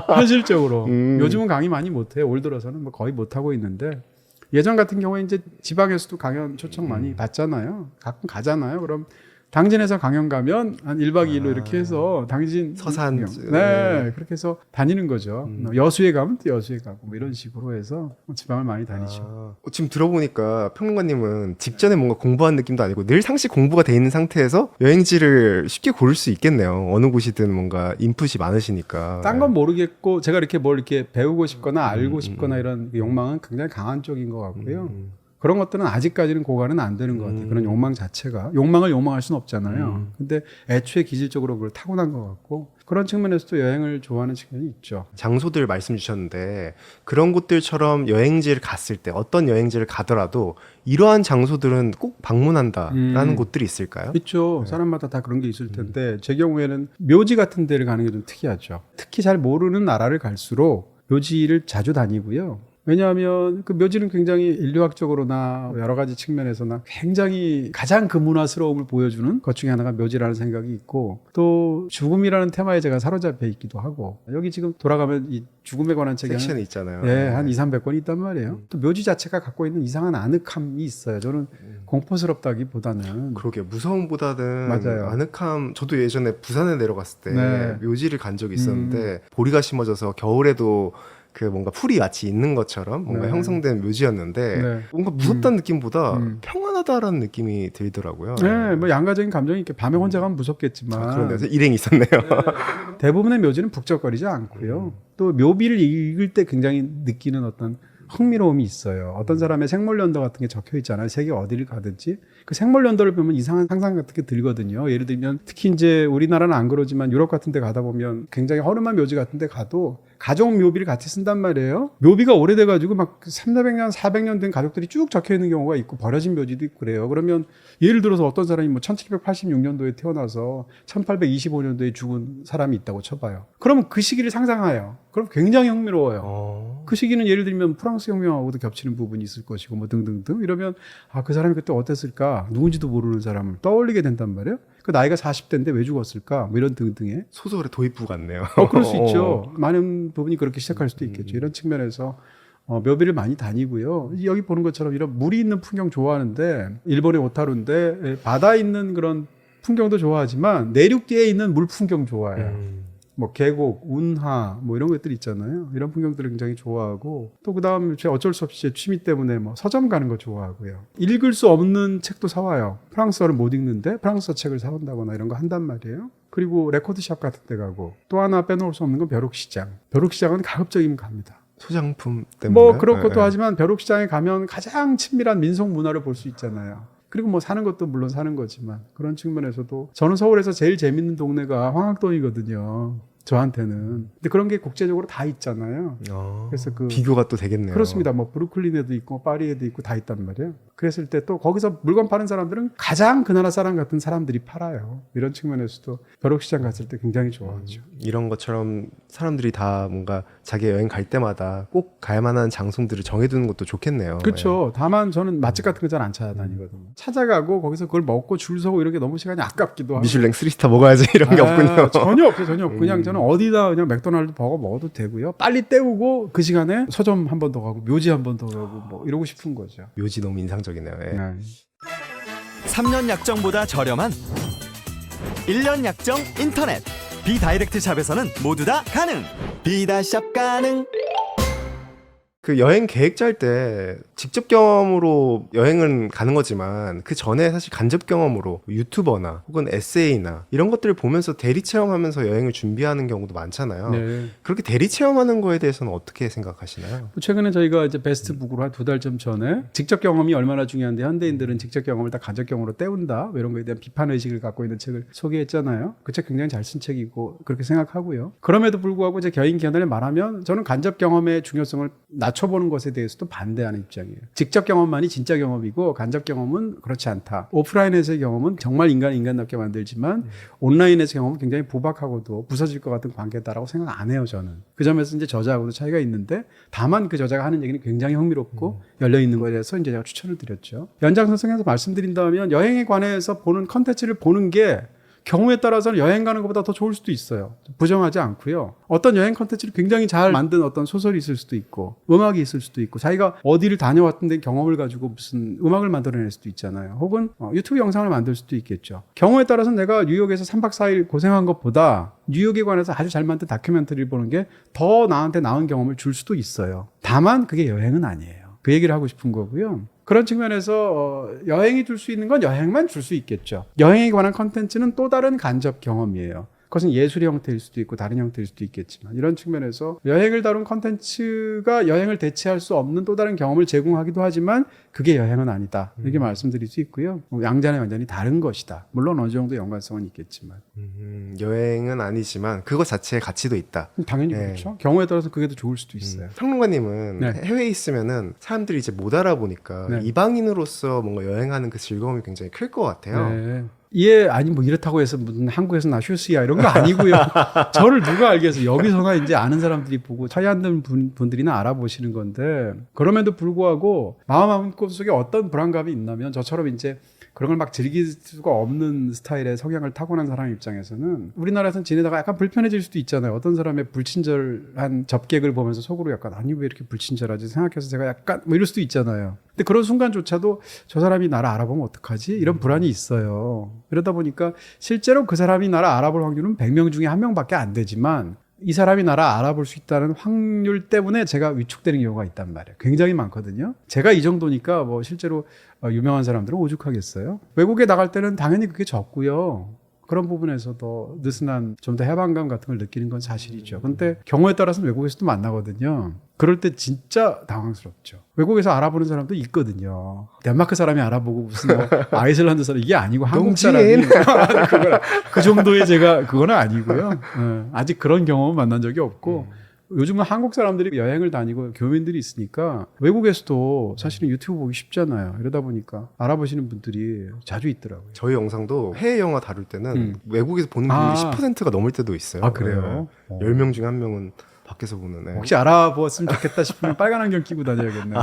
현실적으로 요즘은 강의 많이 못해요. 올 들어서는 뭐 거의 못하고 있는데 예전 같은 경우에 이제 지방에서도 강연 초청 많이 받잖아요. 가끔 가잖아요. 그럼 당진에서 강연 가면 한 1박 2일로 이렇게 해서 당진 서산. 네, 그렇게 해서 다니는 거죠. 여수에 가면 또 여수에 가고 뭐 이런 식으로 해서 지방을 많이 다니죠. 지금 들어보니까 평론가님은 직전에 뭔가 공부한 느낌도 아니고 늘 상시 공부가 돼 있는 상태에서 여행지를 쉽게 고를 수 있겠네요. 어느 곳이든 뭔가 인풋이 많으시니까. 딴 건 모르겠고 제가 이렇게 뭘 이렇게 배우고 싶거나 알고 싶거나 이런 욕망은 굉장히 강한 쪽인 것 같고요. 그런 것들은 아직까지는 고갈은 안 되는 것 같아요. 그런 욕망 자체가. 욕망을 욕망할 수는 없잖아요. 근데 애초에 기질적으로 그걸 타고난 것 같고 그런 측면에서도 여행을 좋아하는 측면이 있죠. 장소들 말씀 주셨는데 그런 곳들처럼 여행지를 갔을 때 어떤 여행지를 가더라도 이러한 장소들은 꼭 방문한다라는 곳들이 있을까요? 있죠. 사람마다 다 그런 게 있을 텐데 제 경우에는 묘지 같은 데를 가는 게 좀 특이하죠. 특히 잘 모르는 나라를 갈수록 묘지를 자주 다니고요. 왜냐하면 그 묘지는 굉장히 인류학적으로나 여러 가지 측면에서나 굉장히 가장 그 문화스러움을 보여주는 것 중에 하나가 묘지라는 생각이 있고 또 죽음이라는 테마에 제가 사로잡혀 있기도 하고 여기 지금 돌아가면 이 죽음에 관한 책이 섹션이 있잖아요. 네, 한 200~300권이 있단 말이에요. 또 묘지 자체가 갖고 있는 이상한 아늑함이 있어요. 저는 공포스럽다기보다는 그러게 무서움보다는 맞아요. 아늑함. 저도 예전에 부산에 내려갔을 때 네. 묘지를 간 적이 있었는데 보리가 심어져서 겨울에도 그 뭔가 풀이 마치 있는 것처럼 뭔가 네. 형성된 묘지였는데 네. 뭔가 무섭다는 느낌보다 평안하다라는 느낌이 들더라고요. 네, 뭐 양가적인 감정이 있게 밤에 혼자 가면 무섭겠지만 그런데 일행이 있었네요. 대부분의 묘지는 북적거리지 않고요. 또 묘비를 읽을 때 굉장히 느끼는 어떤 흥미로움이 있어요. 어떤 사람의 생물연도 같은 게 적혀 있잖아요. 세계 어디를 가든지 그 생물연도를 보면 이상한 상상 같은 게 들거든요. 예를 들면 특히 이제 우리나라는 안 그러지만 유럽 같은 데 가다 보면 굉장히 허름한 묘지 같은 데 가도 가족 묘비를 같이 쓴단 말이에요. 묘비가 오래돼가지고 막 300~400년, 400년 된 가족들이 쭉 적혀 있는 경우가 있고 버려진 묘지도 있고 그래요. 그러면 예를 들어서 어떤 사람이 뭐 1786년도에 태어나서 1825년도에 죽은 사람이 있다고 쳐봐요. 그러면 그 시기를 상상해요. 그럼 굉장히 흥미로워요. 그 시기는 예를 들면 프랑스 혁명하고도 겹치는 부분이 있을 것이고 뭐 등등등 이러면 아, 그 사람이 그때 어땠을까? 누군지도 모르는 사람을 떠올리게 된단 말이에요. 그 나이가 40대인데 왜 죽었을까? 뭐 이런 등등의 소설의 도입부 같네요. 그럴 수 있죠. 많은 부분이 그렇게 시작할 수도 있겠죠. 이런 측면에서 묘비를 많이 다니고요. 여기 보는 것처럼 이런 물이 있는 풍경 좋아하는데 일본의 오타루인데 바다에 있는 그런 풍경도 좋아하지만 내륙 뒤에 있는 물 풍경 좋아해요. 뭐 계곡, 운하 뭐 이런 것들 있잖아요. 이런 풍경들을 굉장히 좋아하고 또 그다음 제 어쩔 수 없이 제 취미 때문에 뭐 서점 가는 거 좋아하고요. 읽을 수 없는 책도 사와요. 프랑스어를 못 읽는데 프랑스어 책을 사온다거나 이런 거 한단 말이에요. 그리고 레코드샵 같은 데 가고 또 하나 빼놓을 수 없는 건 벼룩시장. 벼룩시장은 가급적이면 갑니다. 소장품 때문에 뭐 그런 것도 하지만 벼룩시장에 가면 가장 친밀한 민속 문화를 볼 수 있잖아요. 그리고 뭐 사는 것도 물론 사는 거지만 그런 측면에서도 저는 서울에서 제일 재밌는 동네가 황학동이거든요. 저한테는. 근데 그런 게 국제적으로 다 있잖아요. 그래서 그 비교가 또 되겠네요. 그렇습니다. 뭐 브루클린에도 있고 파리에도 있고 다 있단 말이에요. 그랬을 때 또 거기서 물건 파는 사람들은 가장 그 나라 사람 같은 사람들이 팔아요. 이런 측면에서도 벼룩시장 갔을 때 굉장히 좋아하죠. 이런 것처럼 사람들이 다 뭔가 자기 여행 갈 때마다 꼭 갈 만한 장소들을 정해두는 것도 좋겠네요. 그렇죠. 다만 저는 맛집 같은 거 잘 안 찾아다니거든요. 찾아가고 거기서 그걸 먹고 줄 서고 이런 게 너무 시간이 아깝기도 하고. 미슐랭 3스타 먹어야지 이런 게 없군요. 전혀 없어요. 전혀 없고 그냥 저는 그다음에 어디다 그냥 맥도날드 버거 먹어도 되고요. 빨리 때우고 그 시간에 서점 한 번 더 가고 묘지 한 번 더 가고 뭐 이러고 싶은 거죠. 묘지 너무 인상적이네요. 예. 네. 3년 약정보다 저렴한 1년 약정 인터넷 비다이렉트 샵에서는 모두 다 가능. 비다샵 가능. 그 여행 계획 짤 때 직접 경험으로 여행은 가는 거지만 그 전에 사실 간접 경험으로 유튜버나 혹은 에세이나 이런 것들을 보면서 대리 체험하면서 여행을 준비하는 경우도 많잖아요. 네. 그렇게 대리 체험하는 거에 대해서는 어떻게 생각하시나요? 최근에 저희가 이제 베스트북으로 한 2달쯤 전에 직접 경험이 얼마나 중요한데 현대인들은 직접 경험을 다 간접 경험으로 때운다 뭐 이런 거에 대한 비판 의식을 갖고 있는 책을 소개했잖아요. 그 책 굉장히 잘 쓴 책이고 그렇게 생각하고요. 그럼에도 불구하고 제 개인 견해를 말하면 저는 간접 경험의 중요성을 낮춰보는 것에 대해서도 반대하는 입장이에요. 직접 경험만이 진짜 경험이고 간접 경험은 그렇지 않다. 오프라인에서의 경험은 정말 인간답게 만들지만 온라인에서의 경험은 굉장히 부박하고도 부서질 것 같은 관계다라고 생각 안 해요. 저는. 그 점에서 이제 저자하고도 차이가 있는데 다만 그 저자가 하는 얘기는 굉장히 흥미롭고 열려있는 거에 대해서 이제 제가 추천을 드렸죠. 연장선상에서 말씀드린다면 여행에 관해서 보는 컨텐츠를 보는 게 경우에 따라서는 여행 가는 것보다 더 좋을 수도 있어요. 부정하지 않고요. 어떤 여행 컨텐츠를 굉장히 잘 만든 어떤 소설이 있을 수도 있고 음악이 있을 수도 있고 자기가 어디를 다녀왔던 데 경험을 가지고 무슨 음악을 만들어낼 수도 있잖아요. 혹은 유튜브 영상을 만들 수도 있겠죠. 경우에 따라서는 내가 뉴욕에서 3박 4일 고생한 것보다 뉴욕에 관해서 아주 잘 만든 다큐멘터리를 보는 게 더 나한테 나은 경험을 줄 수도 있어요. 다만 그게 여행은 아니에요. 그 얘기를 하고 싶은 거고요. 그런 측면에서 여행이 줄 수 있는 건 여행만 줄 수 있겠죠. 여행에 관한 컨텐츠는 또 다른 간접 경험이에요. 그것은 예술의 형태일 수도 있고 다른 형태일 수도 있겠지만 이런 측면에서 여행을 다룬 컨텐츠가 여행을 대체할 수 없는 또 다른 경험을 제공하기도 하지만 그게 여행은 아니다. 이렇게 말씀드릴 수 있고요. 양자는 완전히 다른 것이다. 물론 어느 정도 연관성은 있겠지만. 여행은 아니지만 그거 자체의 가치도 있다. 당연히 네. 그렇죠. 경우에 따라서 그게 더 좋을 수도 있어요. 평론가님은 네. 해외에 있으면은 사람들이 이제 못 알아보니까 네. 이방인으로서 뭔가 여행하는 그 즐거움이 굉장히 클 것 같아요. 네. 아니 뭐 이렇다고 해서 무슨 한국에서 나 슈스야 이런 거 아니고요. 저를 누가 알겠어요. 여기서나 이제 아는 사람들이 보고 서양들 분들이나 알아보시는 건데 그럼에도 불구하고 마음 속에 어떤 불안감이 있나면 저처럼 이제 그런 걸 막 즐길 수가 없는 스타일의 성향을 타고난 사람 입장에서는 우리나라에서는 지내다가 약간 불편해질 수도 있잖아요. 어떤 사람의 불친절한 접객을 보면서 속으로 약간 아니 왜 이렇게 불친절하지 생각해서 제가 약간 뭐 이럴 수도 있잖아요. 근데 그런 순간조차도 저 사람이 나를 알아보면 어떡하지? 이런 불안이 있어요. 그러다 보니까 실제로 그 사람이 나를 알아볼 확률은 100명 중에 1명밖에 안 되지만 이 사람이 나를 알아볼 수 있다는 확률 때문에 제가 위축되는 경우가 있단 말이에요. 굉장히 많거든요. 제가 이 정도니까 뭐 실제로 유명한 사람들은 오죽하겠어요. 외국에 나갈 때는 당연히 그게 적고요. 그런 부분에서도 느슨한 좀 더 해방감 같은 걸 느끼는 건 사실이죠. 근데 경우에 따라서는 외국에서도 만나거든요. 그럴 때 진짜 당황스럽죠. 외국에서 알아보는 사람도 있거든요. 덴마크 사람이 알아보고 무슨 뭐 아이슬란드 사람 이게 아니고 한국 사람이 그 정도의 그거는 아니고요. 아직 그런 경험은 만난 적이 없고 요즘은 한국 사람들이 여행을 다니고 교민들이 있으니까 외국에서도 사실은 유튜브 보기 쉽잖아요. 이러다 보니까 알아보시는 분들이 자주 있더라고요. 저희 영상도 해외 영화 다룰 때는 외국에서 보는 분이 10%가 넘을 때도 있어요. 아, 그래요? 네. 10명 중에 1명은 밖에서 보는 애. 혹시 알아보았으면 좋겠다 싶으면 빨간 안경 끼고 다녀야겠네요.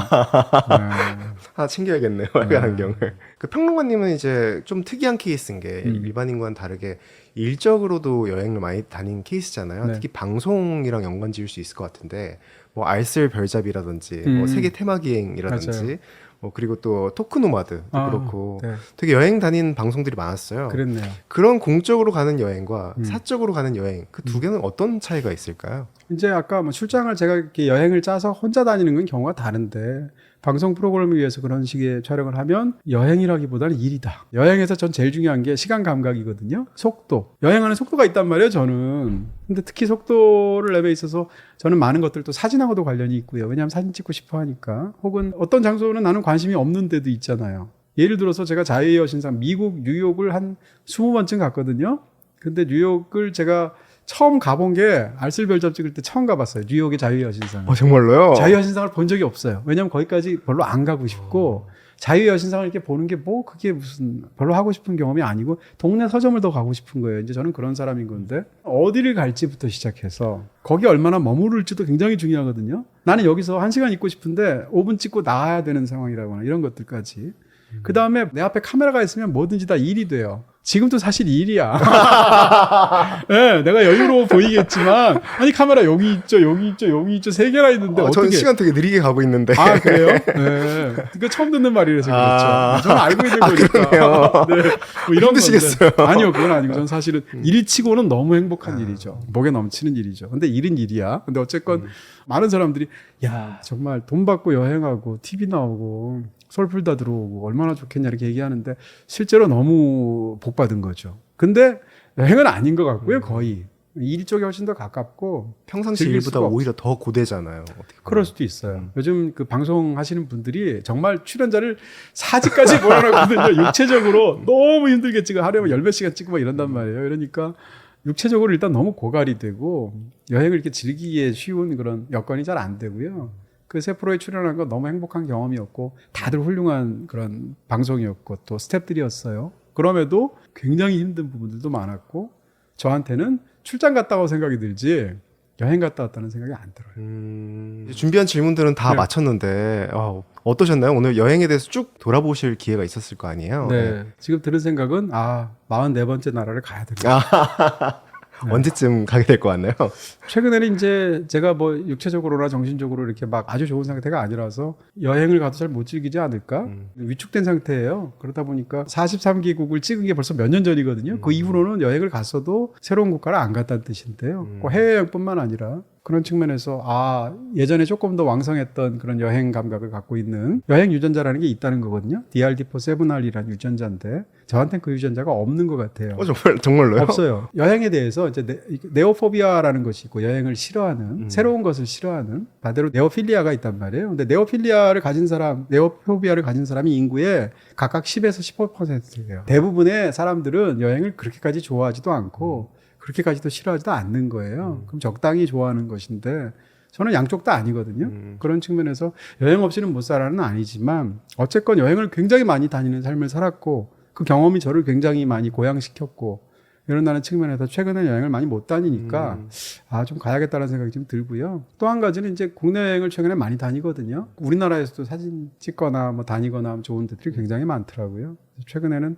하나 챙겨야겠네요. 빨간 안경을. 그 평론가님은 이제 좀 특이한 케이스인 게 일반인과는 다르게 일적으로도 여행을 많이 다닌 케이스잖아요. 네. 특히 방송이랑 연관 지을 수 있을 것 같은데 뭐 알쓸 별잡이라든지 뭐 세계 테마기행이라든지 맞아요. 뭐 그리고 또 토크노마드도 그렇고 네. 되게 여행 다닌 방송들이 많았어요. 그랬네요. 그런 공적으로 가는 여행과 사적으로 가는 여행 그 두 개는 어떤 차이가 있을까요? 이제 아까 뭐 출장을 제가 이렇게 여행을 짜서 혼자 다니는 건 경우가 다른데 방송 프로그램을 위해서 그런 식의 촬영을 하면 여행이라기보다는 일이다. 여행에서 전 제일 중요한 게 시간 감각이거든요. 속도. 여행하는 속도가 있단 말이에요, 저는. 근데 특히 속도를 내에 있어서 저는 많은 것들도 사진하고도 관련이 있고요. 왜냐하면 사진 찍고 싶어 하니까. 혹은 어떤 장소는 나는 관심이 없는 데도 있잖아요. 예를 들어서 제가 자유의 여신상 미국 뉴욕을 한 20번쯤 갔거든요. 근데 뉴욕을 제가 처음 가본 게 알쓸별잡 찍을 때 처음 가봤어요. 뉴욕의 자유의 여신상. 정말로요? 자유의 여신상을 본 적이 없어요. 왜냐면 거기까지 별로 안 가고 싶고 자유의 여신상을 이렇게 보는 게 뭐 그게 무슨 별로 하고 싶은 경험이 아니고 동네 서점을 더 가고 싶은 거예요. 이제 저는 그런 사람인 건데 어디를 갈지부터 시작해서 거기 얼마나 머무를지도 굉장히 중요하거든요. 나는 여기서 1시간 있고 싶은데 5분 찍고 나와야 되는 상황이라거나 이런 것들까지. 그 다음에 내 앞에 카메라가 있으면 뭐든지 다 일이 돼요. 지금도 사실 일이야. 네, 내가 여유로워 보이겠지만 아니 카메라 여기 있죠, 여기 있죠, 여기 있죠 3개나 있는데 저는 어떻게? 시간 되게 느리게 가고 있는데. 아 그래요? 네. 그러니까 처음 듣는 말이라서 그렇죠. 저는 알고 있는 거니까. 그러네요. 네. 뭐 이런 힘드시겠어요. 건데. 아니요, 그건 아니고 저는 사실은 일치고는 너무 행복한 일이죠. 목에 넘치는 일이죠. 근데 일은 일이야. 근데 어쨌건 많은 사람들이 야 정말 돈 받고 여행하고 TV 나오고 솔풀 다 들어오고 얼마나 좋겠냐 이렇게 얘기하는데 실제로 너무 복 받은 거죠. 근데 여행은 아닌 것 같고요, 거의. 일 쪽이 훨씬 더 가깝고 평상시 즐길 일보다 수가 오히려 더 고되잖아요. 어떻게 보면. 그럴 수도 있어요. 요즘 그 방송 하시는 분들이 정말 출연자를 4지까지 몰아넣거든요. 육체적으로 너무 힘들게 찍어 하루에 10몇 시간 찍고 막 이런단 말이에요. 그러니까 육체적으로 일단 너무 고갈이 되고 여행을 이렇게 즐기기에 쉬운 그런 여건이 잘 안 되고요. 그 세 프로에 출연한 건 너무 행복한 경험이었고 다들 훌륭한 그런 방송이었고 또 스태프들이었어요. 그럼에도 굉장히 힘든 부분들도 많았고 저한테는 출장 갔다 온 생각이 들지 여행 갔다 왔다는 생각이 안 들어요. 준비한 질문들은 다 네. 마쳤는데 어떠셨나요? 오늘 여행에 대해서 쭉 돌아보실 기회가 있었을 거 아니에요? 네. 지금 드는 생각은 44번째 나라를 가야 된다. 언제쯤 가게 될 것 같나요? 최근에는 이제 제가 뭐 육체적으로나 정신적으로 이렇게 막 아주 좋은 상태가 아니라서 여행을 가도 잘 못 즐기지 않을까? 위축된 상태예요. 그러다 보니까 43개국을 찍은 게 벌써 몇 년 전이거든요. 그 이후로는 여행을 갔어도 새로운 국가를 안 갔다는 뜻인데요. 그 해외여행뿐만 아니라 그런 측면에서 예전에 조금 더 왕성했던 그런 여행 감각을 갖고 있는 여행 유전자라는 게 있다는 거거든요. DRD4-7R이라는 유전자인데 저한테는 그 유전자가 없는 것 같아요. 정말로요? 없어요. 여행에 대해서 이제 네오포비아라는 것이 있고 여행을 싫어하는 새로운 것을 싫어하는 반대로 네오필리아가 있단 말이에요. 근데 네오포비아를 가진 사람이 인구의 각각 10에서 15%예요. 대부분의 사람들은 여행을 그렇게까지 좋아하지도 않고 그렇게까지도 싫어하지도 않는 거예요. 그럼 적당히 좋아하는 것인데 저는 양쪽 다 아니거든요. 그런 측면에서 여행 없이는 못 살아는 아니지만 어쨌건 여행을 굉장히 많이 다니는 삶을 살았고 그 경험이 저를 굉장히 많이 고양시켰고 이런다는 측면에서 최근에 여행을 많이 못 다니니까 좀 가야겠다는 생각이 좀 들고요. 또 한 가지는 이제 국내 여행을 최근에 많이 다니거든요. 우리나라에서도 사진 찍거나 뭐 다니거나 하면 좋은 데들이 굉장히 많더라고요. 최근에는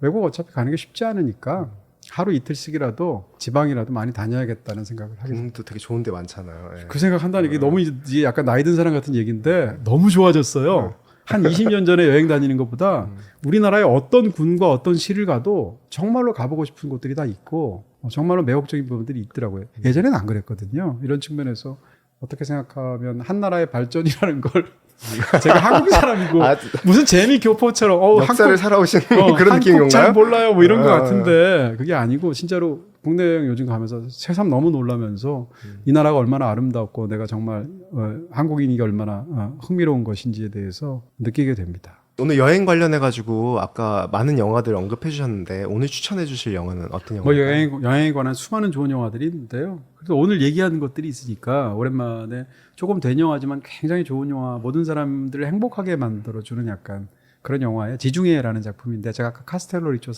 외국 어차피 가는 게 쉽지 않으니까 하루 이틀씩이라도 지방이라도 많이 다녀야겠다는 생각을 하게 됩니다. 또 되게 좋은 데 많잖아요. 예. 그 생각한다는 게 너무 이제 약간 나이 든 사람 같은 얘기인데 너무 좋아졌어요. 한 20년 전에 여행 다니는 것보다 우리나라의 어떤 군과 어떤 시를 가도 정말로 가보고 싶은 곳들이 다 있고 정말로 매혹적인 부분들이 있더라고요. 예전에는 안 그랬거든요. 이런 측면에서 어떻게 생각하면 한 나라의 발전이라는 걸 제가 한국 사람이고 무슨 재미 교포처럼 역사를 살아오신 그런 느낌인 한국 잘 건가요? 몰라요 뭐 이런 것 같은데 그게 아니고 진짜로 국내 여행 요즘 가면서 새삼 너무 놀라면서 이 나라가 얼마나 아름답고 내가 정말 한국인이 얼마나 흥미로운 것인지에 대해서 느끼게 됩니다. 오늘 여행 관련해가지고 아까 많은 영화들 언급해 주셨는데 오늘 추천해 주실 영화는 어떤 영화인가요? 뭐 여행에 관한 수많은 좋은 영화들이 있는데요. 그래서 오늘 얘기하는 것들이 있으니까 오랜만에 조금 된 영화지만 굉장히 좋은 영화, 모든 사람들을 행복하게 만들어주는 약간 그런 영화예요. 지중해라는 작품인데 제가 아까 카스텔로 리초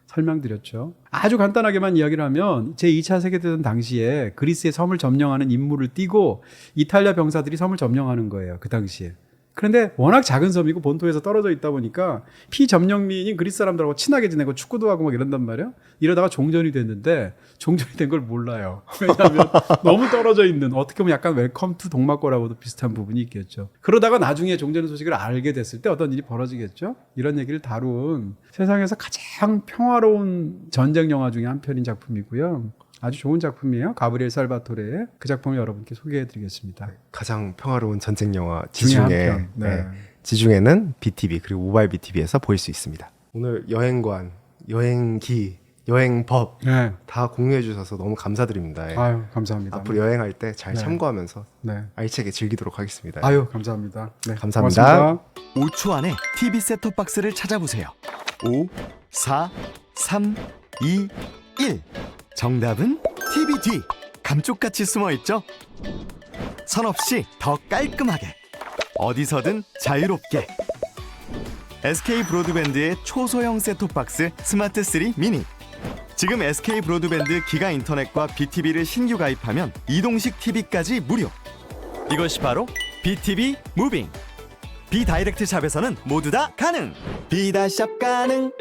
설명드렸죠. 아주 간단하게만 이야기를 하면 제2차 세계대전 당시에 그리스의 섬을 점령하는 임무를 띠고 이탈리아 병사들이 섬을 점령하는 거예요. 그 당시에. 그런데 워낙 작은 섬이고 본토에서 떨어져 있다 보니까 피점령민인 그리스 사람들하고 친하게 지내고 축구도 하고 막 이런단 말이에요. 이러다가 종전이 됐는데 종전이 된 걸 몰라요. 왜냐하면 너무 떨어져 있는 어떻게 보면 약간 웰컴 투 동막고라고도 비슷한 부분이 있겠죠. 그러다가 나중에 종전 소식을 알게 됐을 때 어떤 일이 벌어지겠죠. 이런 얘기를 다룬 세상에서 가장 평화로운 전쟁 영화 중에 한 편인 작품이고요. 아주 좋은 작품이에요. 가브리엘 살바토레의 그 작품을 여러분께 소개해드리겠습니다. 가장 평화로운 전쟁 영화 중에 한 지중해. 편. 네. 지중해는 BTV 그리고 모바일 BTV에서 보일 수 있습니다. 오늘 여행관, 여행기, 여행법 네. 다 공유해 주셔서 너무 감사드립니다. 예. 아유, 감사합니다. 앞으로 여행할 때 잘 네. 참고하면서 네. 알차게 즐기도록 하겠습니다. 아유, 감사합니다. 네, 감사합니다. 고맙습니다. 5초 안에 TV 셋톱박스를 찾아보세요. 5, 4, 3, 2, 1. 정답은 TV 뒤. 감쪽같이 숨어있죠? 선 없이 더 깔끔하게. 어디서든 자유롭게. SK 브로드밴드의 초소형 셋톱박스 스마트 3 미니. 지금 SK 브로드밴드 기가 인터넷과 BTV를 신규 가입하면 이동식 TV까지 무료. 이것이 바로 BTV 무빙. 비다이렉트 샵에서는 모두 다 가능. 비다샵 가능.